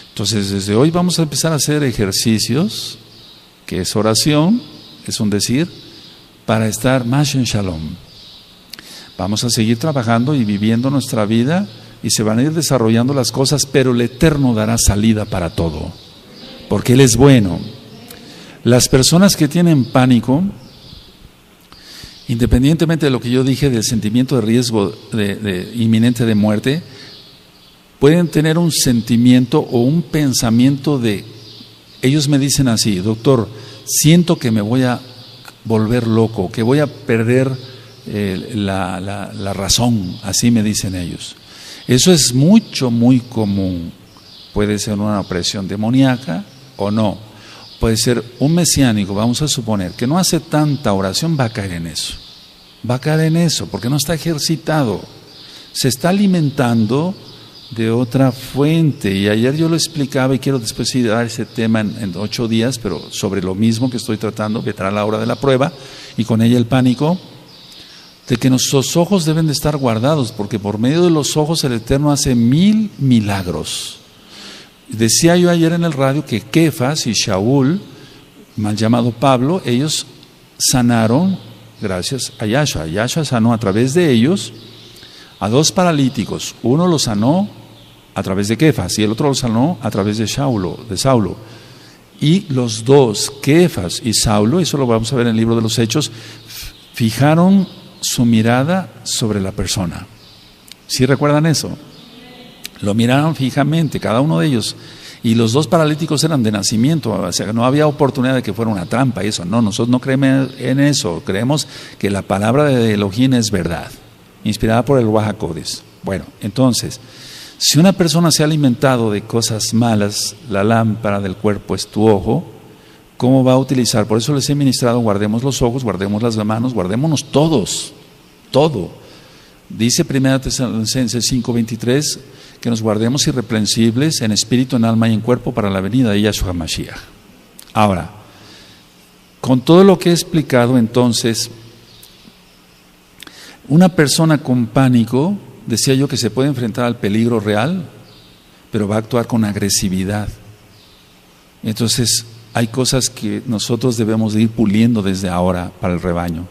Entonces, desde hoy vamos a empezar a hacer ejercicios, que es oración, es un decir, para estar más en shalom. Vamos a seguir trabajando y viviendo nuestra vida, y se van a ir desarrollando las cosas, pero el Eterno dará salida para todo, porque Él es bueno. Las personas que tienen pánico, independientemente de lo que yo dije del sentimiento de riesgo de inminente de muerte, pueden tener un sentimiento o un pensamiento de, ellos me dicen así: doctor, siento que me voy a volver loco, que voy a perder la razón, así me dicen ellos. Eso es muy común. Puede ser una opresión demoníaca o no. Puede ser un mesiánico, vamos a suponer, que no hace tanta oración, va a caer en eso. Va a caer en eso, porque no está ejercitado. Se está alimentando de otra fuente. Y ayer yo lo explicaba, y quiero después ir a dar ese tema en 8 días, pero sobre lo mismo que estoy tratando, que trae la hora de la prueba, y con ella el pánico, de que nuestros ojos deben de estar guardados, porque por medio de los ojos el Eterno hace 1000 milagros. Decía yo ayer en el radio que Kefas y Shaul, mal llamado Pablo, ellos sanaron gracias a Yahshua. Yahshua sanó a través de ellos a dos paralíticos. Uno lo sanó a través de Kefas y el otro lo sanó a través de Saulo. Y los dos, Kefas y Saulo, eso lo vamos a ver en el libro de los Hechos, fijaron su mirada sobre la persona. ¿Sí recuerdan eso? Lo miraron fijamente, cada uno de ellos. Y los dos paralíticos eran de nacimiento, o sea, no había oportunidad de que fuera una trampa y eso. No, nosotros no creemos en eso, creemos que la palabra de Elohim es verdad, inspirada por el Ruach HaKodesh. Bueno, entonces, si una persona se ha alimentado de cosas malas, la lámpara del cuerpo es tu ojo, ¿cómo va a utilizar? Por eso les he ministrado, guardemos los ojos, guardemos las manos, guardémonos todos, todo. Dice 1 Tesalonicenses 5:23 que nos guardemos irreprensibles en espíritu, en alma y en cuerpo para la venida de Yahshua Mashiach. Ahora, con todo lo que he explicado, entonces, una persona con pánico, decía yo que se puede enfrentar al peligro real, pero va a actuar con agresividad. Entonces, hay cosas que nosotros debemos de ir puliendo desde ahora para el rebaño.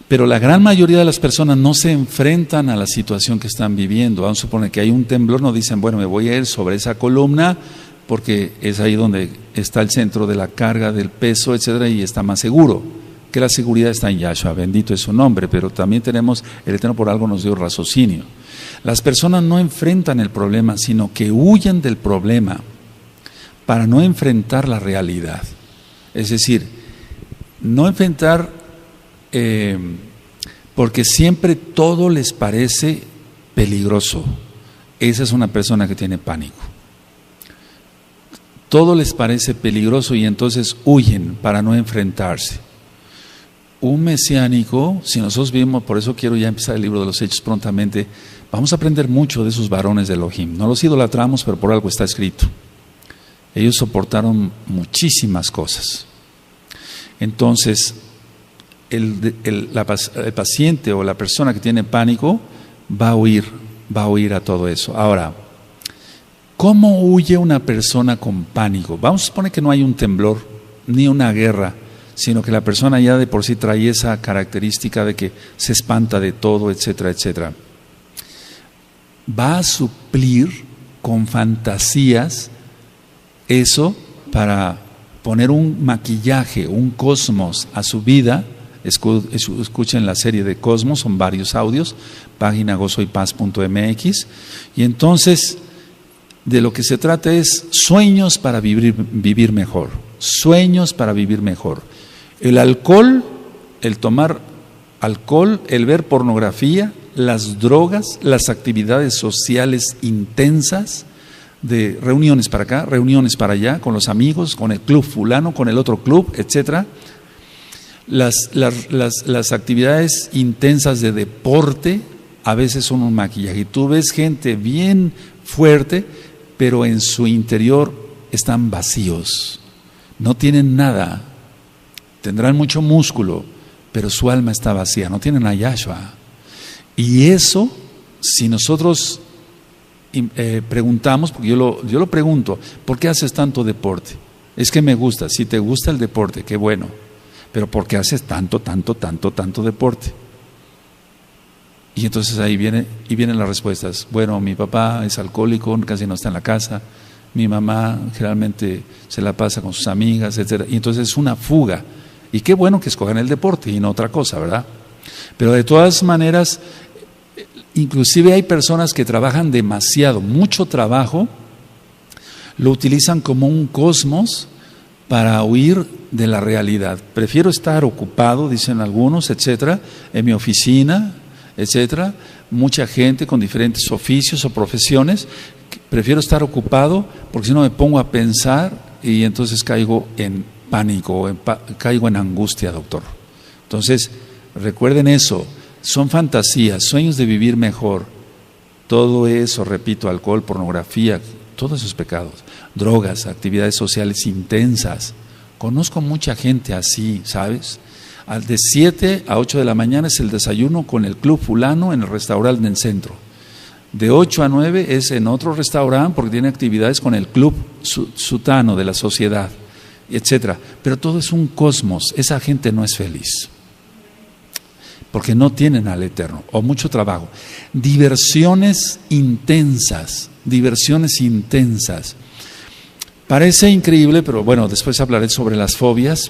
Pero la gran mayoría de las personas no se enfrentan a la situación que están viviendo. Vamos a suponer que hay un temblor, no dicen, bueno, me voy a ir sobre esa columna porque es ahí donde está el centro de la carga, del peso, etcétera, y está más seguro. Que la seguridad está en Yahshua, bendito es su nombre, pero también tenemos, el Eterno por algo nos dio raciocinio. Las personas no enfrentan el problema, sino que huyen del problema para no enfrentar la realidad. Es decir, no enfrentar porque siempre todo les parece peligroso. Esa es una persona que tiene pánico. Todo les parece peligroso y entonces huyen para no enfrentarse. Un mesiánico, si nosotros vimos, por eso quiero ya empezar el libro de los Hechos prontamente, vamos a aprender mucho de esos varones de Elohim. No los idolatramos, pero por algo está escrito. Ellos soportaron muchísimas cosas. Entonces, el paciente o la persona que tiene pánico va a huir a todo eso. Ahora, ¿cómo huye una persona con pánico? Vamos a suponer que no hay un temblor ni una guerra, sino que la persona ya de por sí trae esa característica de que se espanta de todo, etcétera, etcétera. Va a suplir con fantasías eso para poner un maquillaje, un cosmos a su vida. Escuchen la serie de Cosmos, son varios audios, página gozoypaz.mx, y entonces de lo que se trata es sueños para vivir mejor, sueños para vivir mejor. El alcohol, el tomar alcohol, el ver pornografía, las drogas, las actividades sociales intensas, de reuniones para acá, reuniones para allá, con los amigos, con el club fulano, con el otro club, etcétera. Las actividades intensas de deporte a veces son un maquillaje. Y tú ves gente bien fuerte, pero en su interior están vacíos, no tienen nada, tendrán mucho músculo, pero su alma está vacía, no tienen a Yahshua. Y eso, si nosotros preguntamos, porque yo lo pregunto, ¿por qué haces tanto deporte? Es que me gusta. Si te gusta el deporte, qué bueno, pero ¿por qué haces tanto deporte? Y entonces ahí vienen las respuestas. Bueno, mi papá es alcohólico, casi no está en la casa, mi mamá generalmente se la pasa con sus amigas, etcétera. Y entonces es una fuga. Y qué bueno que escojan el deporte y no otra cosa, ¿verdad? Pero de todas maneras, inclusive hay personas que trabajan demasiado, mucho trabajo, lo utilizan como un cosmos para huir de la realidad. Prefiero estar ocupado, dicen algunos, etcétera, en mi oficina, etcétera. Mucha gente con diferentes oficios o profesiones, prefiero estar ocupado porque si no me pongo a pensar y entonces caigo en pánico, caigo en angustia, doctor. Entonces, recuerden eso, son fantasías, sueños de vivir mejor. Todo eso, repito, alcohol, pornografía, todos esos pecados, drogas, actividades sociales intensas. Conozco mucha gente así, ¿sabes? De 7 a 8 de la mañana es el desayuno con el club fulano en el restaurante del centro. De 8 a 9 es en otro restaurante porque tiene actividades con el club sutano de la sociedad, etcétera. Pero todo es un cosmos. Esa gente no es feliz porque no tienen al Eterno, o mucho trabajo. Diversiones intensas. Parece increíble, pero bueno, después hablaré sobre las fobias.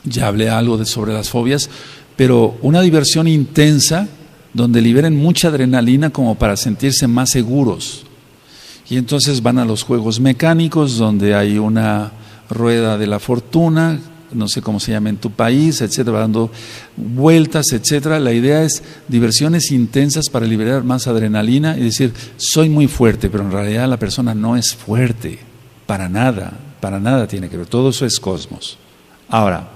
Ya hablé algo sobre las fobias, pero una diversión intensa donde liberen mucha adrenalina como para sentirse más seguros. Y entonces van a los juegos mecánicos donde hay una rueda de la fortuna, no sé cómo se llama en tu país, etcétera, dando vueltas, etcétera. La idea es diversiones intensas para liberar más adrenalina y decir, soy muy fuerte, pero en realidad la persona no es fuerte, para nada tiene que ver, todo eso es cosmos. Ahora,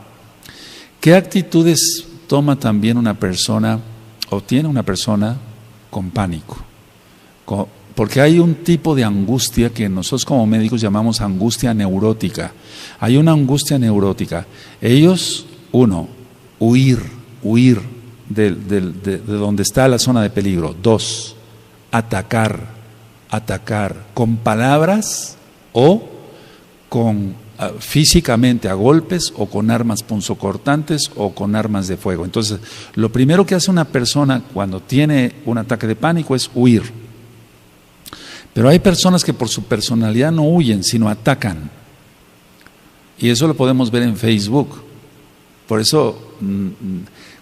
¿qué actitudes toma también una persona o tiene una persona con pánico? Porque hay un tipo de angustia que nosotros como médicos llamamos angustia neurótica. Hay una angustia neurótica. Ellos, uno, huir de donde está la zona de peligro. Dos, atacar con palabras o físicamente a golpes o con armas punzocortantes o con armas de fuego. Entonces, lo primero que hace una persona cuando tiene un ataque de pánico es huir. Pero hay personas que por su personalidad no huyen, sino atacan. Y eso lo podemos ver en Facebook. Por eso,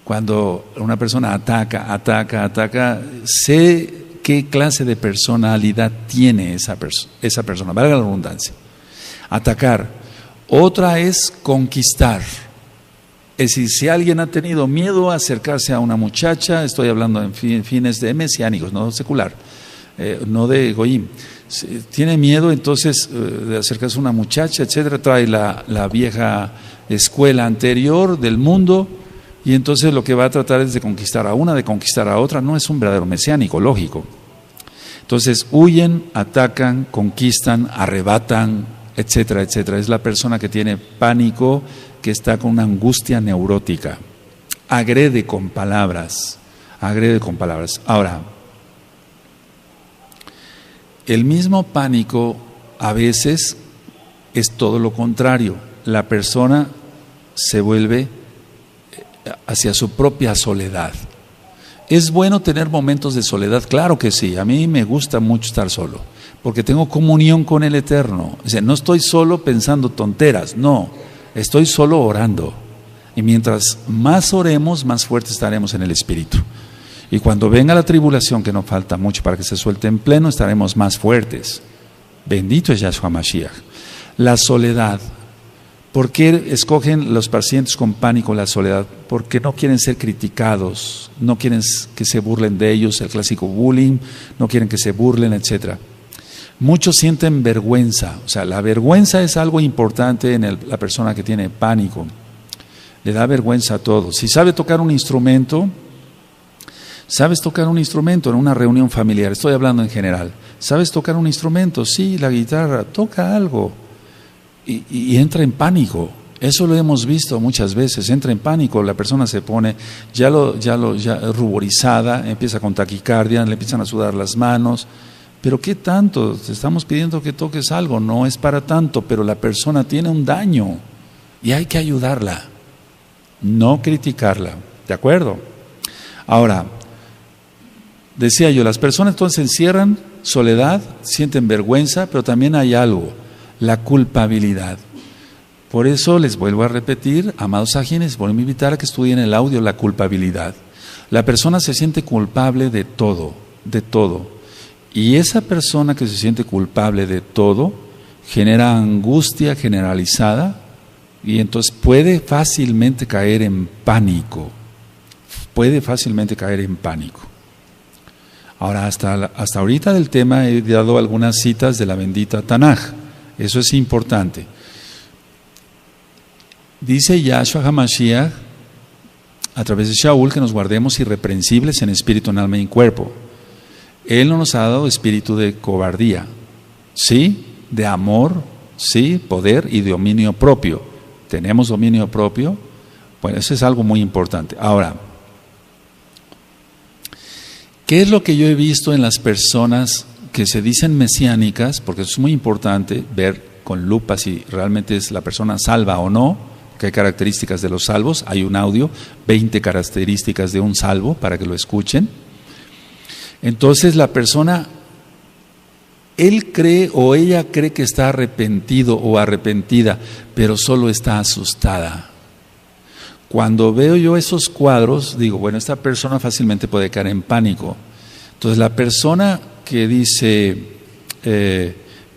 cuando una persona ataca, sé qué clase de personalidad tiene esa persona, valga la redundancia. Atacar. Otra es conquistar. Es decir, si alguien ha tenido miedo a acercarse a una muchacha, estoy hablando en fines de mesiánicos, no secular, no de Goyim, tiene miedo entonces de acercarse a una muchacha, etcétera, trae la vieja escuela anterior del mundo y entonces lo que va a tratar es de conquistar a una, de conquistar a otra. No es un verdadero mesiánico, lógico. Entonces huyen, atacan, conquistan, arrebatan, etcétera, etcétera. Es la persona que tiene pánico, que está con una angustia neurótica. Agrede con palabras. Ahora, el mismo pánico a veces es todo lo contrario. La persona se vuelve hacia su propia soledad. ¿Es bueno tener momentos de soledad? Claro que sí. A mí me gusta mucho estar solo, porque tengo comunión con el Eterno. O sea, no estoy solo pensando tonteras, no. Estoy solo orando. Y mientras más oremos, más fuertes estaremos en el Espíritu. Y cuando venga la tribulación, que no falta mucho para que se suelte en pleno, estaremos más fuertes. Bendito es Yahshua Mashiach. La soledad. ¿Por qué escogen los pacientes con pánico la soledad? Porque no quieren ser criticados, no quieren que se burlen de ellos, el clásico bullying, no quieren que se burlen, etc. Muchos sienten vergüenza. O sea, la vergüenza es algo importante en la persona que tiene pánico. Le da vergüenza a todo. Si sabe tocar un instrumento, ¿sabes tocar un instrumento en una reunión familiar? Estoy hablando en general. ¿Sabes tocar un instrumento? Sí, la guitarra, toca algo. Y entra en pánico. Eso lo hemos visto muchas veces. Entra en pánico, la persona se pone ya ruborizada, empieza con taquicardia, le empiezan a sudar las manos. Pero ¿qué tanto? Te estamos pidiendo que toques algo, no es para tanto, pero la persona tiene un daño y hay que ayudarla, no criticarla. ¿De acuerdo? Ahora, decía yo, las personas entonces se encierran, soledad, sienten vergüenza, pero también hay algo, la culpabilidad. Por eso les vuelvo a repetir, amados ajines, vuelvo a invitar a que estudien el audio, la culpabilidad. La persona se siente culpable de todo, de todo. Y esa persona que se siente culpable de todo genera angustia generalizada y entonces puede fácilmente caer en pánico. Ahora, hasta ahorita del tema he dado algunas citas de la bendita Tanaj. Eso es importante. Dice Yahshua HaMashiach a través de Shaul que nos guardemos irreprensibles en espíritu, en alma y en cuerpo. Él no nos ha dado espíritu de cobardía, sí, de amor, sí, poder y de dominio propio. ¿Tenemos dominio propio? Bueno, eso es algo muy importante. Ahora, ¿Qué es lo que yo he visto en las personas que se dicen mesiánicas? Porque es muy importante ver con lupa si realmente es la persona salva o no, que hay características de los salvos. Hay un audio, 20 características de un salvo para que lo escuchen. Entonces la persona, él cree o ella cree que está arrepentido o arrepentida, pero solo está asustada. Cuando veo yo esos cuadros, digo, bueno, esta persona fácilmente puede caer en pánico. Entonces la persona que dice,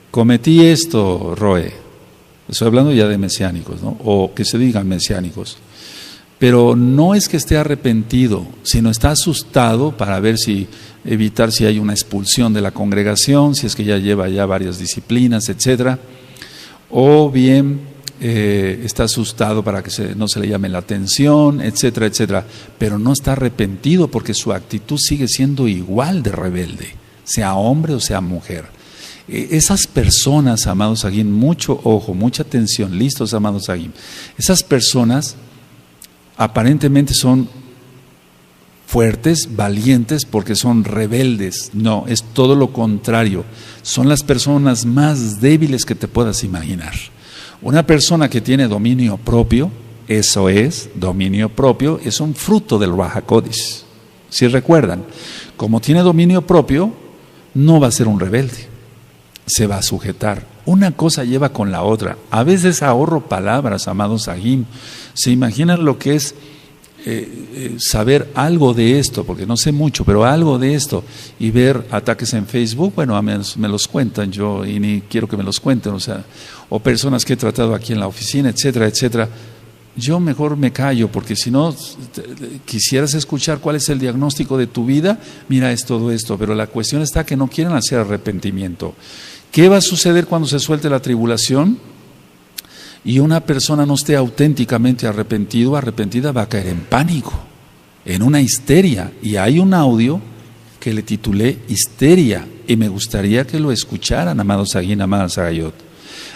cometí esto, Roe, estoy hablando ya de mesiánicos, ¿no? O que se digan mesiánicos, pero no es que esté arrepentido, sino está asustado para ver si, evitar si hay una expulsión de la congregación, si es que ya lleva ya varias disciplinas, etcétera, o bien está asustado para que no se le llame la atención, etcétera, etcétera, pero no está arrepentido porque su actitud sigue siendo igual de rebelde, sea hombre o sea mujer. Esas personas, amados Aguín, mucho ojo, mucha atención, listos, amados Aguín, esas personas aparentemente son fuertes, valientes, porque son rebeldes. No, es todo lo contrario, son las personas más débiles que te puedas imaginar. Una persona que tiene dominio propio, eso es, dominio propio, es un fruto del Ruach HaKodesh. Si recuerdan, como tiene dominio propio, no va a ser un rebelde, se va a sujetar. Una cosa lleva con la otra. A veces ahorro palabras, amados Aguim. ¿Se imaginan lo que es saber algo de esto? Porque no sé mucho, pero algo de esto, y ver ataques en Facebook, bueno, me los cuentan yo y ni quiero que me los cuenten, o personas que he tratado aquí en la oficina, etcétera, etcétera. Yo mejor me callo, porque si no quisieras escuchar cuál es el diagnóstico de tu vida, mira, es todo esto, pero la cuestión está que no quieren hacer arrepentimiento. ¿Qué va a suceder cuando se suelte la tribulación? Y una persona no esté auténticamente arrepentido, arrepentida, va a caer en pánico, en una histeria. Y hay un audio que le titulé Histeria, y me gustaría que lo escucharan, amados Aguín, amadas Agayot.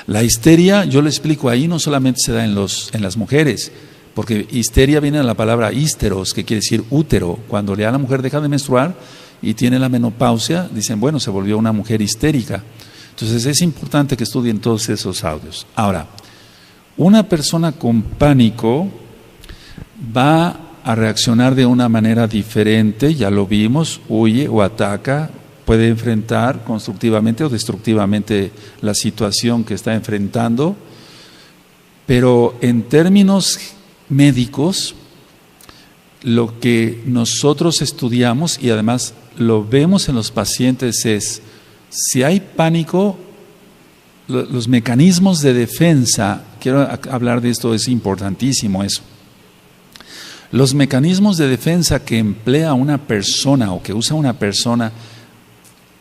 La histeria, yo lo explico ahí, no solamente se da en las mujeres, porque histeria viene de la palabra hísteros, que quiere decir útero. Cuando ya la mujer deja de menstruar y tiene la menopausia, dicen, bueno, se volvió una mujer histérica. Entonces es importante que estudien todos esos audios. Ahora, una persona con pánico va a reaccionar de una manera diferente, ya lo vimos, huye o ataca, puede enfrentar constructivamente o destructivamente la situación que está enfrentando, pero en términos médicos, lo que nosotros estudiamos y además lo vemos en los pacientes es, si hay pánico, los mecanismos de defensa, quiero hablar de esto, es importantísimo eso. Los mecanismos de defensa que emplea una persona o que usa una persona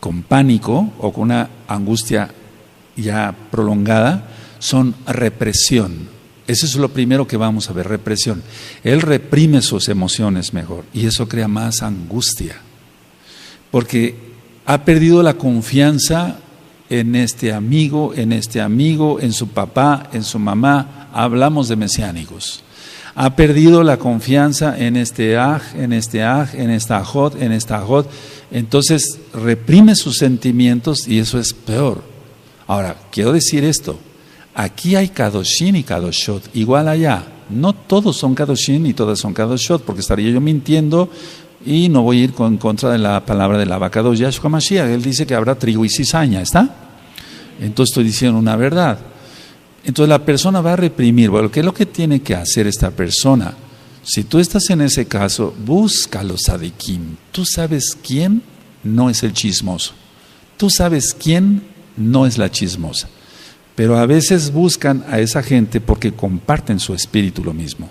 con pánico o con una angustia ya prolongada son represión. Eso es lo primero que vamos a ver, represión. Él reprime sus emociones mejor y eso crea más angustia porque ha perdido la confianza en este amigo, en su papá, en su mamá. Hablamos de mesiánicos. Ha perdido la confianza en este aj, en esta ajot, en esta ajot. Entonces reprime sus sentimientos y eso es peor. Ahora, quiero decir esto. Aquí hay Kadoshin y Kadoshot, igual allá. No todos son Kadoshin y todas son Kadoshot, porque estaría yo mintiendo y no voy a ir en contra de la palabra del Abacadosh Yahshua Mashiach. Él dice que habrá trigo y cizaña, ¿está? Entonces estoy diciendo una verdad. Entonces la persona va a reprimir. Bueno, ¿qué es lo que tiene que hacer esta persona? Si tú estás en ese caso, busca los sadikim. Tú sabes quién no es el chismoso. Tú sabes quién no es la chismosa. Pero a veces buscan a esa gente porque comparten su espíritu lo mismo.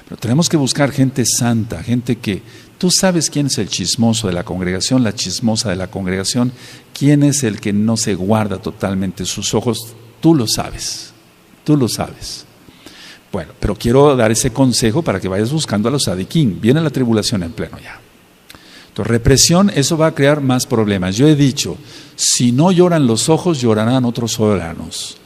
Pero tenemos que buscar gente santa, gente que tú sabes quién es el chismoso de la congregación, la chismosa de la congregación, quién es el que no se guarda totalmente sus ojos, tú lo sabes, tú lo sabes. Bueno, pero quiero dar ese consejo para que vayas buscando a los sadiquín. Viene la tribulación en pleno ya. Entonces, represión, eso va a crear más problemas. Yo he dicho, si no lloran los ojos, llorarán otros órganos.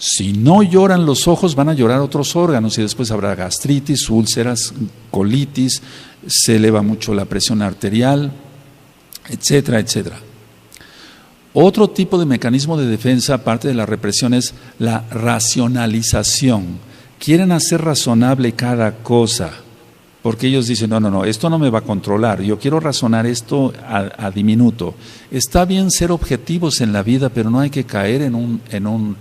Si no lloran los ojos, van a llorar otros órganos y después habrá gastritis, úlceras, colitis, se eleva mucho la presión arterial. etcétera, etcétera. Otro tipo de mecanismo de defensa, aparte de la represión, es la racionalización. Quieren hacer razonable cada cosa, porque ellos dicen, no, esto no me va a controlar, yo quiero razonar esto a diminuto. Está bien ser objetivos en la vida, pero no hay que caer en un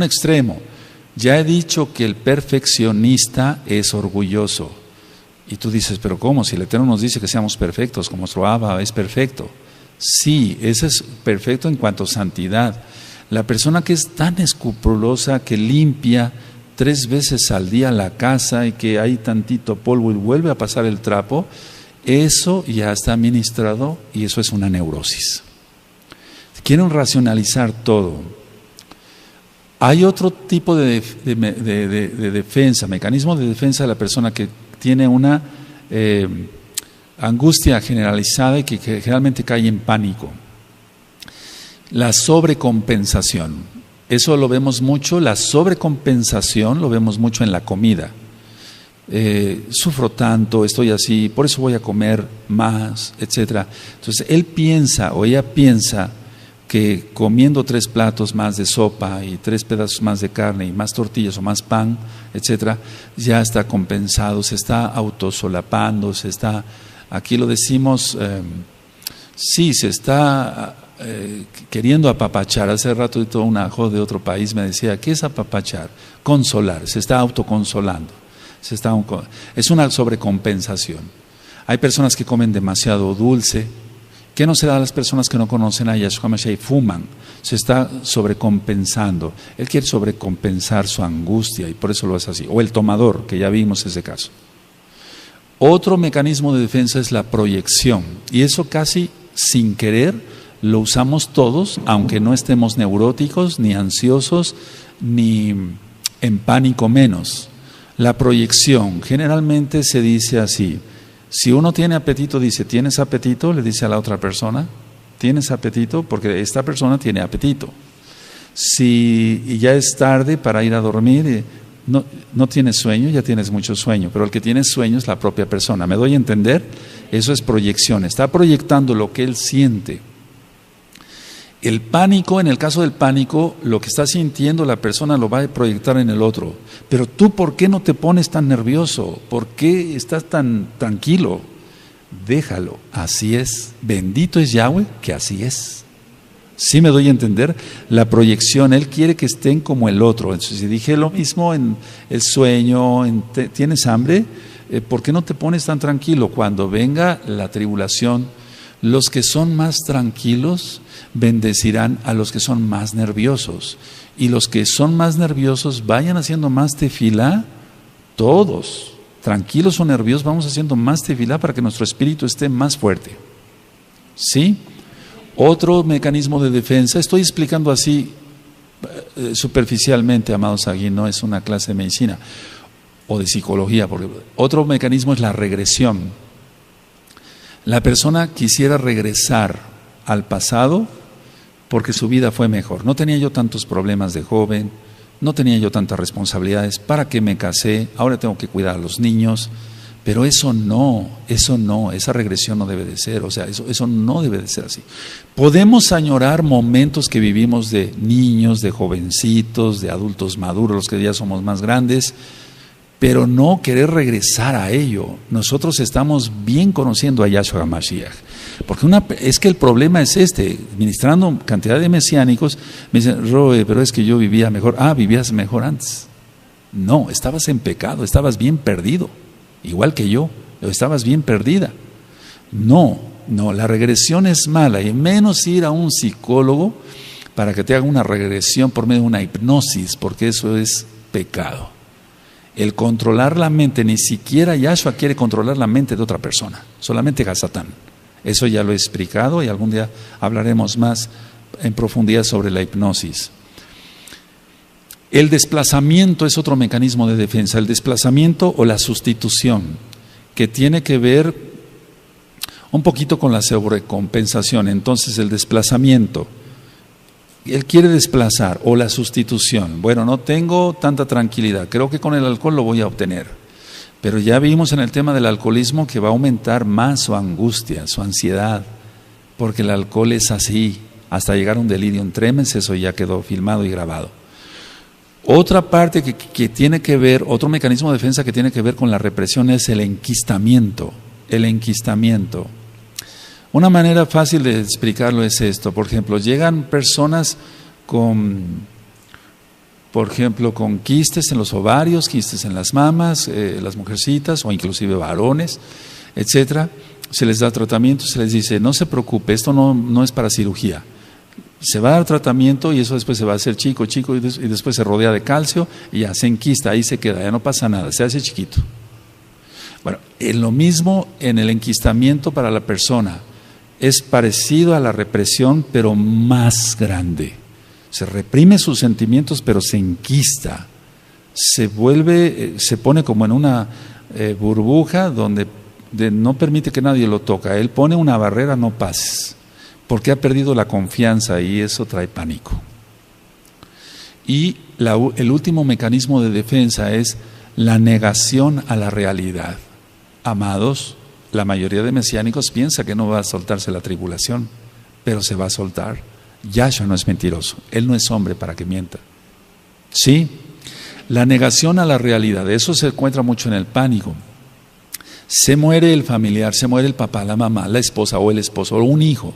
extremo. Ya he dicho que el perfeccionista es orgulloso. Y tú dices, pero ¿cómo? Si el Eterno nos dice que seamos perfectos, como nuestro Abba es perfecto. Sí, ese es perfecto en cuanto a santidad. La persona que es tan escrupulosa, que limpia 3 veces al día la casa y que hay tantito polvo y vuelve a pasar el trapo, eso ya está ministrado y eso es una neurosis. Quieren racionalizar todo. Hay otro tipo de defensa, mecanismo de defensa de la persona que tiene una angustia generalizada y que generalmente cae en pánico. La sobrecompensación. Eso lo vemos mucho, la sobrecompensación lo vemos mucho en la comida. Sufro tanto, estoy así, por eso voy a comer más, etcétera. Entonces él piensa o ella piensa que comiendo 3 platos más de sopa y 3 pedazos más de carne y más tortillas o más pan, etcétera, ya está compensado, se está autosolapando, se está, aquí lo decimos, sí, se está queriendo apapachar. Hace rato un ajo de otro país me decía, ¿qué es apapachar? Consolar, se está autoconsolando, es una sobrecompensación. Hay personas que comen demasiado dulce. ¿Qué no se da a las personas que no conocen a Yahshua Mashiach y fuman? Se está sobrecompensando. Él quiere sobrecompensar su angustia y por eso lo hace así. O el tomador, que ya vimos ese caso. Otro mecanismo de defensa es la proyección. Y eso casi sin querer lo usamos todos, aunque no estemos neuróticos, ni ansiosos, ni en pánico menos. La proyección generalmente se dice así. Si uno tiene apetito, dice, ¿tienes apetito? Le dice a la otra persona, ¿tienes apetito? Porque esta persona tiene apetito. Si ya es tarde para ir a dormir, no tienes sueño, ya tienes mucho sueño, pero el que tiene sueño es la propia persona. ¿Me doy a entender? Eso es proyección, está proyectando lo que él siente. El pánico, en el caso del pánico, lo que está sintiendo la persona lo va a proyectar en el otro. Pero tú, ¿por qué no te pones tan nervioso? ¿Por qué estás tan tranquilo? Déjalo, así es. Bendito es Yahweh, que así es. ¿Sí me doy a entender? La proyección, Él quiere que estén como el otro. Entonces, si dije lo mismo en el sueño, ¿tienes hambre? ¿Por qué no te pones tan tranquilo? Cuando venga la tribulación, los que son más tranquilos bendecirán a los que son más nerviosos. Y los que son más nerviosos vayan haciendo más tefilá, todos, tranquilos o nerviosos, vamos haciendo más tefilá para que nuestro espíritu esté más fuerte. ¿Sí? Otro mecanismo de defensa, estoy explicando así superficialmente, amados, aquí no es una clase de medicina o de psicología, porque otro mecanismo es la regresión. La persona quisiera regresar al pasado porque su vida fue mejor. No tenía yo tantos problemas de joven, no tenía yo tantas responsabilidades, ¿para qué me casé? Ahora tengo que cuidar a los niños. Pero eso no, esa regresión no debe de ser, o sea, eso no debe de ser así. Podemos añorar momentos que vivimos de niños, de jovencitos, de adultos maduros, los que ya somos más grandes, pero no querer regresar a ello. Nosotros estamos bien conociendo a Yahshua HaMashiach, porque es que el problema es ministrando cantidad de mesiánicos, me dicen, Roe, pero es que yo vivía mejor. Vivías mejor antes. No, estabas en pecado, estabas bien perdido. Igual que yo, estabas bien perdida. No, la regresión es mala, y menos ir a un psicólogo para que te haga una regresión por medio de una hipnosis, porque eso es pecado. El controlar la mente, ni siquiera Yahshua quiere controlar la mente de otra persona, solamente Hasatán. Eso ya lo he explicado y algún día hablaremos más en profundidad sobre la hipnosis. El desplazamiento es otro mecanismo de defensa, el desplazamiento o la sustitución, que tiene que ver un poquito con la sobrecompensación. Entonces el desplazamiento, él quiere desplazar, o la sustitución. Bueno, no tengo tanta tranquilidad, creo que con el alcohol lo voy a obtener, Pero ya vimos en el tema del alcoholismo que va a aumentar más su angustia, su ansiedad, porque el alcohol es así, hasta llegar a un delirium tremens. Eso ya quedó filmado y grabado. Otra parte que tiene que ver, otro mecanismo de defensa que tiene que ver con la represión es el enquistamiento. El enquistamiento. Una manera fácil de explicarlo es esto. Por ejemplo, llegan personas con quistes en los ovarios, quistes en las mamas, las mujercitas o inclusive varones, etcétera. Se les da tratamiento, se les dice, no se preocupe, esto no es para cirugía. Se va a dar tratamiento y eso después se va a hacer chico y después se rodea de calcio y ya se enquista, ahí se queda, ya no pasa nada, se hace chiquito. Bueno, lo mismo en el enquistamiento para la persona, es parecido a la represión pero más grande. Se reprime sus sentimientos pero se enquista, se pone como en una burbuja donde no permite que nadie lo toque. Él pone una barrera, no pases, porque ha perdido la confianza y eso trae pánico. Y el último mecanismo de defensa es la negación a la realidad. Amados, la mayoría de mesiánicos piensa que no va a soltarse la tribulación, pero se va a soltar. Yahshua no es mentiroso, Él no es hombre para que mienta. Sí, la negación a la realidad, eso se encuentra mucho en el pánico. Se muere el familiar, se muere el papá, la mamá, la esposa o el esposo o un hijo.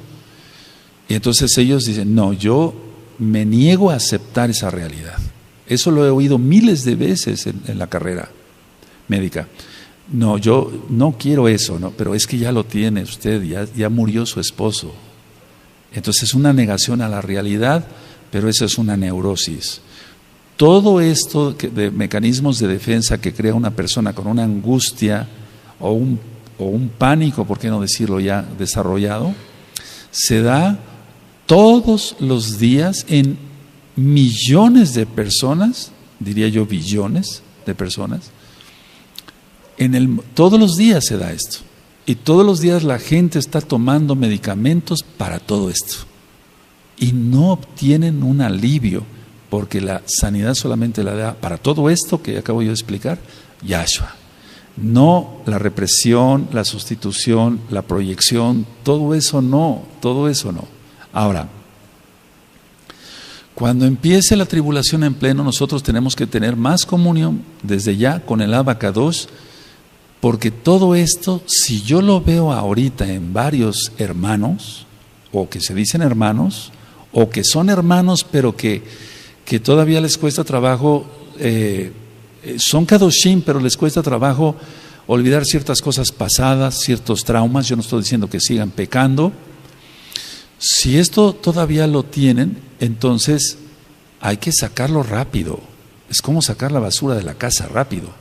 Y entonces ellos dicen, no, yo me niego a aceptar esa realidad. Eso lo he oído miles de veces en la carrera médica. No, yo no quiero eso, no, pero es que ya lo tiene usted, ya murió su esposo. Entonces es una negación a la realidad, pero eso es una neurosis. Todo esto de mecanismos de defensa que crea una persona con una angustia o un pánico, ¿por qué no decirlo ya desarrollado? Se da todos los días en millones de personas, diría yo billones de personas. Todos los días se da esto. Y todos los días la gente está tomando medicamentos para todo esto. Y no obtienen un alivio, porque la sanidad solamente la da para todo esto que acabo yo de explicar, Yahshua. No la represión, la sustitución, la proyección, todo eso no. Ahora, cuando empiece la tribulación en pleno, nosotros tenemos que tener más comunión desde ya con el Abacadosh, porque todo esto, si yo lo veo ahorita en varios hermanos, o que se dicen hermanos, o que son hermanos pero que todavía les cuesta trabajo, son kadoshim pero les cuesta trabajo olvidar ciertas cosas pasadas, ciertos traumas. Yo no estoy diciendo que sigan pecando. Si esto todavía lo tienen, entonces hay que sacarlo rápido. Es como sacar la basura de la casa rápido,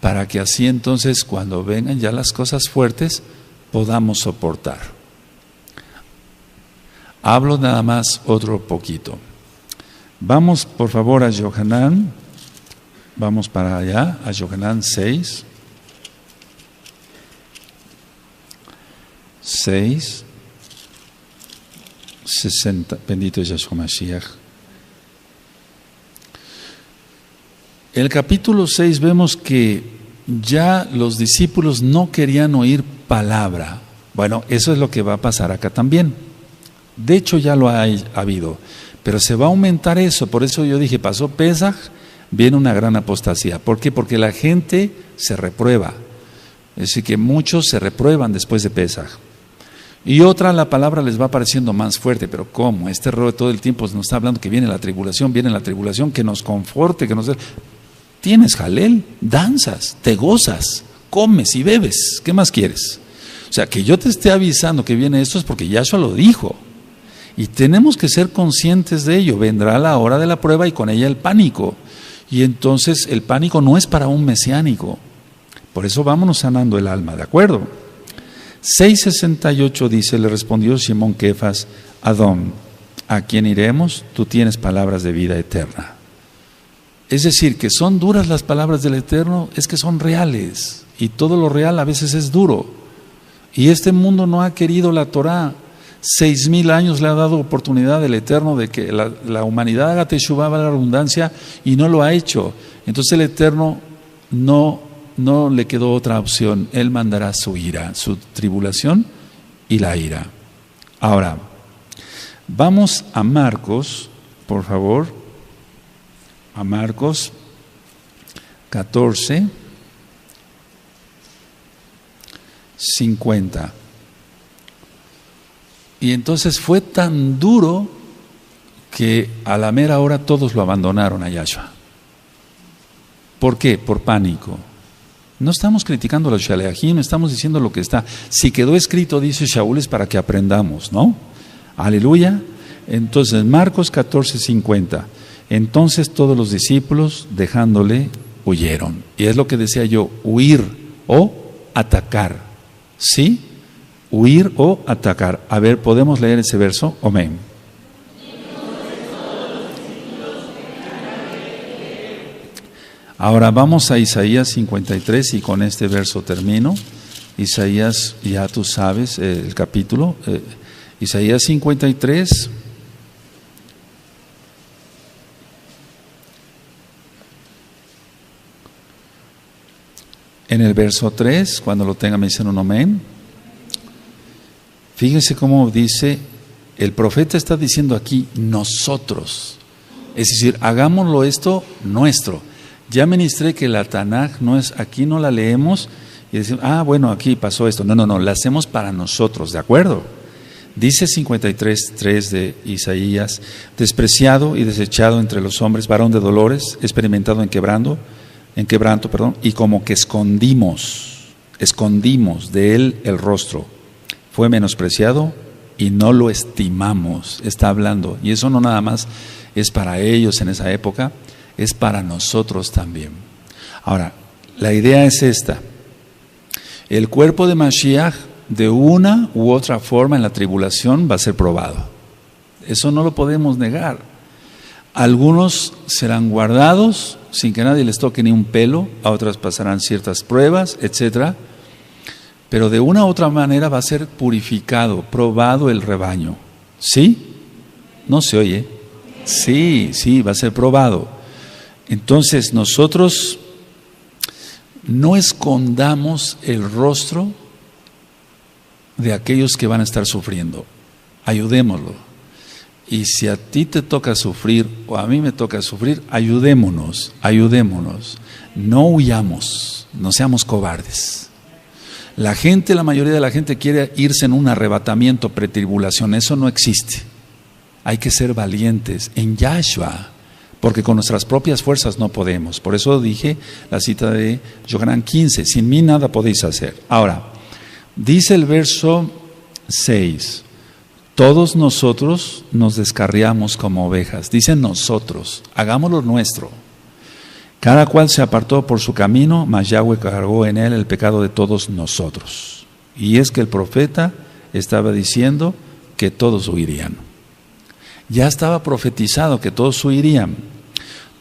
para que así entonces cuando vengan ya las cosas fuertes podamos soportar. Hablo nada más otro poquito. Vamos por favor a Yohanan, vamos para allá, a Yohanan 6, 60, bendito es Yahshua Mashiach. El capítulo 6 vemos que ya los discípulos no querían oír palabra. Bueno, eso es lo que va a pasar acá también. De hecho ya lo ha habido, pero se va a aumentar eso. Por eso yo dije, pasó Pesaj, viene una gran apostasía. ¿Por qué? Porque la gente se reprueba. Es decir, que muchos se reprueban después de Pesaj. Y otra, la palabra les va pareciendo más fuerte, pero ¿cómo? Este rollo todo el tiempo nos está hablando que viene la tribulación, que nos conforte, que nos dé. Tienes jalel, danzas, te gozas, comes y bebes, ¿qué más quieres? O sea, que yo te esté avisando que viene esto es porque Yahshua lo dijo. Y tenemos que ser conscientes de ello. Vendrá la hora de la prueba y con ella el pánico. Y entonces el pánico no es para un mesiánico. Por eso vámonos sanando el alma, ¿de acuerdo? 6:68 dice, le respondió Simón Kefas, Adón, ¿a quién iremos? Tú tienes palabras de vida eterna. Es decir, que son duras las palabras del Eterno, es que son reales. Y todo lo real a veces es duro. Y este mundo no ha querido la Torah. 6,000 años le ha dado oportunidad el Eterno de que la humanidad haga teshuvá, la redundancia, y no lo ha hecho. Entonces el Eterno no no le quedó otra opción. Él mandará su ira, su tribulación y la ira. Ahora, vamos a Marcos, por favor, a Marcos 14, 50. Y entonces fue tan duro que a la mera hora todos lo abandonaron a Yahshua. ¿Por qué? Por pánico. No estamos criticando a los Shaleachim, estamos diciendo lo que está. Si quedó escrito, dice Shaul, es para que aprendamos, ¿no? Aleluya. Entonces, Marcos 14:50. Entonces todos los discípulos, dejándole, huyeron. Y es lo que decía yo, huir o atacar. ¿Sí? Huir o atacar. A ver, ¿podemos leer ese verso? Amén. Ahora vamos a Isaías 53 y con este verso termino. Isaías, ya tú sabes el capítulo. Isaías 53. En el verso 3, cuando lo tengan me dicen un amén. Fíjense cómo dice, el profeta está diciendo aquí, nosotros. Es decir, hagámoslo esto nuestro. Ya ministré que la Tanaj no es, aquí no la leemos y decimos, bueno, aquí pasó esto. No, la hacemos para nosotros, ¿de acuerdo? Dice 53:3 de Isaías, despreciado y desechado entre los hombres, varón de dolores, experimentado en quebranto, y como que escondimos de él el rostro. Fue menospreciado y no lo estimamos, está hablando. Y eso no nada más es para ellos en esa época, es para nosotros también. Ahora, la idea es esta. El cuerpo de Mashiach, de una u otra forma en la tribulación, va a ser probado. Eso no lo podemos negar. Algunos serán guardados sin que nadie les toque ni un pelo, a otras pasarán ciertas pruebas, etcétera. Pero de una u otra manera va a ser purificado, probado el rebaño. ¿Sí? ¿No se oye? Sí, va a ser probado. Entonces nosotros no escondamos el rostro de aquellos que van a estar sufriendo. Ayudémoslo. Y si a ti te toca sufrir o a mí me toca sufrir, ayudémonos. No huyamos, no seamos cobardes. La mayoría de la gente quiere irse en un arrebatamiento pretribulación, eso no existe. Hay que ser valientes en Yahshua, porque con nuestras propias fuerzas no podemos. Por eso dije la cita de Yohanan 15, sin mí nada podéis hacer. Ahora, dice el verso 6, todos nosotros nos descarriamos como ovejas. Dice nosotros, hagámoslo nuestro. Cada cual se apartó por su camino, mas Yahweh cargó en él el pecado de todos nosotros. Y es que el profeta estaba diciendo que todos huirían. Ya estaba profetizado que todos huirían.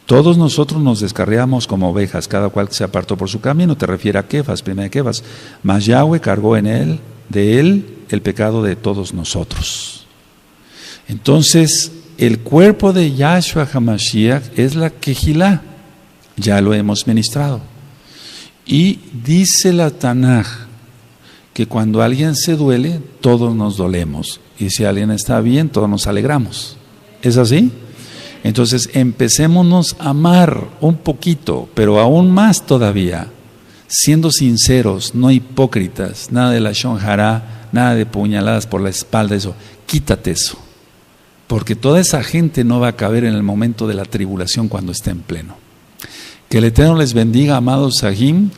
Todos nosotros nos descarriamos como ovejas, cada cual se apartó por su camino. Te refiere a Kefas, primera Kefas. Mas Yahweh cargó en él, de él, el pecado de todos nosotros. Entonces, el cuerpo de Yahshua HaMashiach es la Kehilá. Ya lo hemos ministrado. Y dice la Tanaj que cuando alguien se duele, todos nos dolemos. Y si alguien está bien, todos nos alegramos. ¿Es así? Entonces empecémonos a amar un poquito, pero aún más todavía, siendo sinceros, no hipócritas, nada de la lashon hará, nada de puñaladas por la espalda, eso, quítate eso. Porque toda esa gente no va a caber en el momento de la tribulación cuando esté en pleno. Que el Eterno les bendiga, amados Sahim.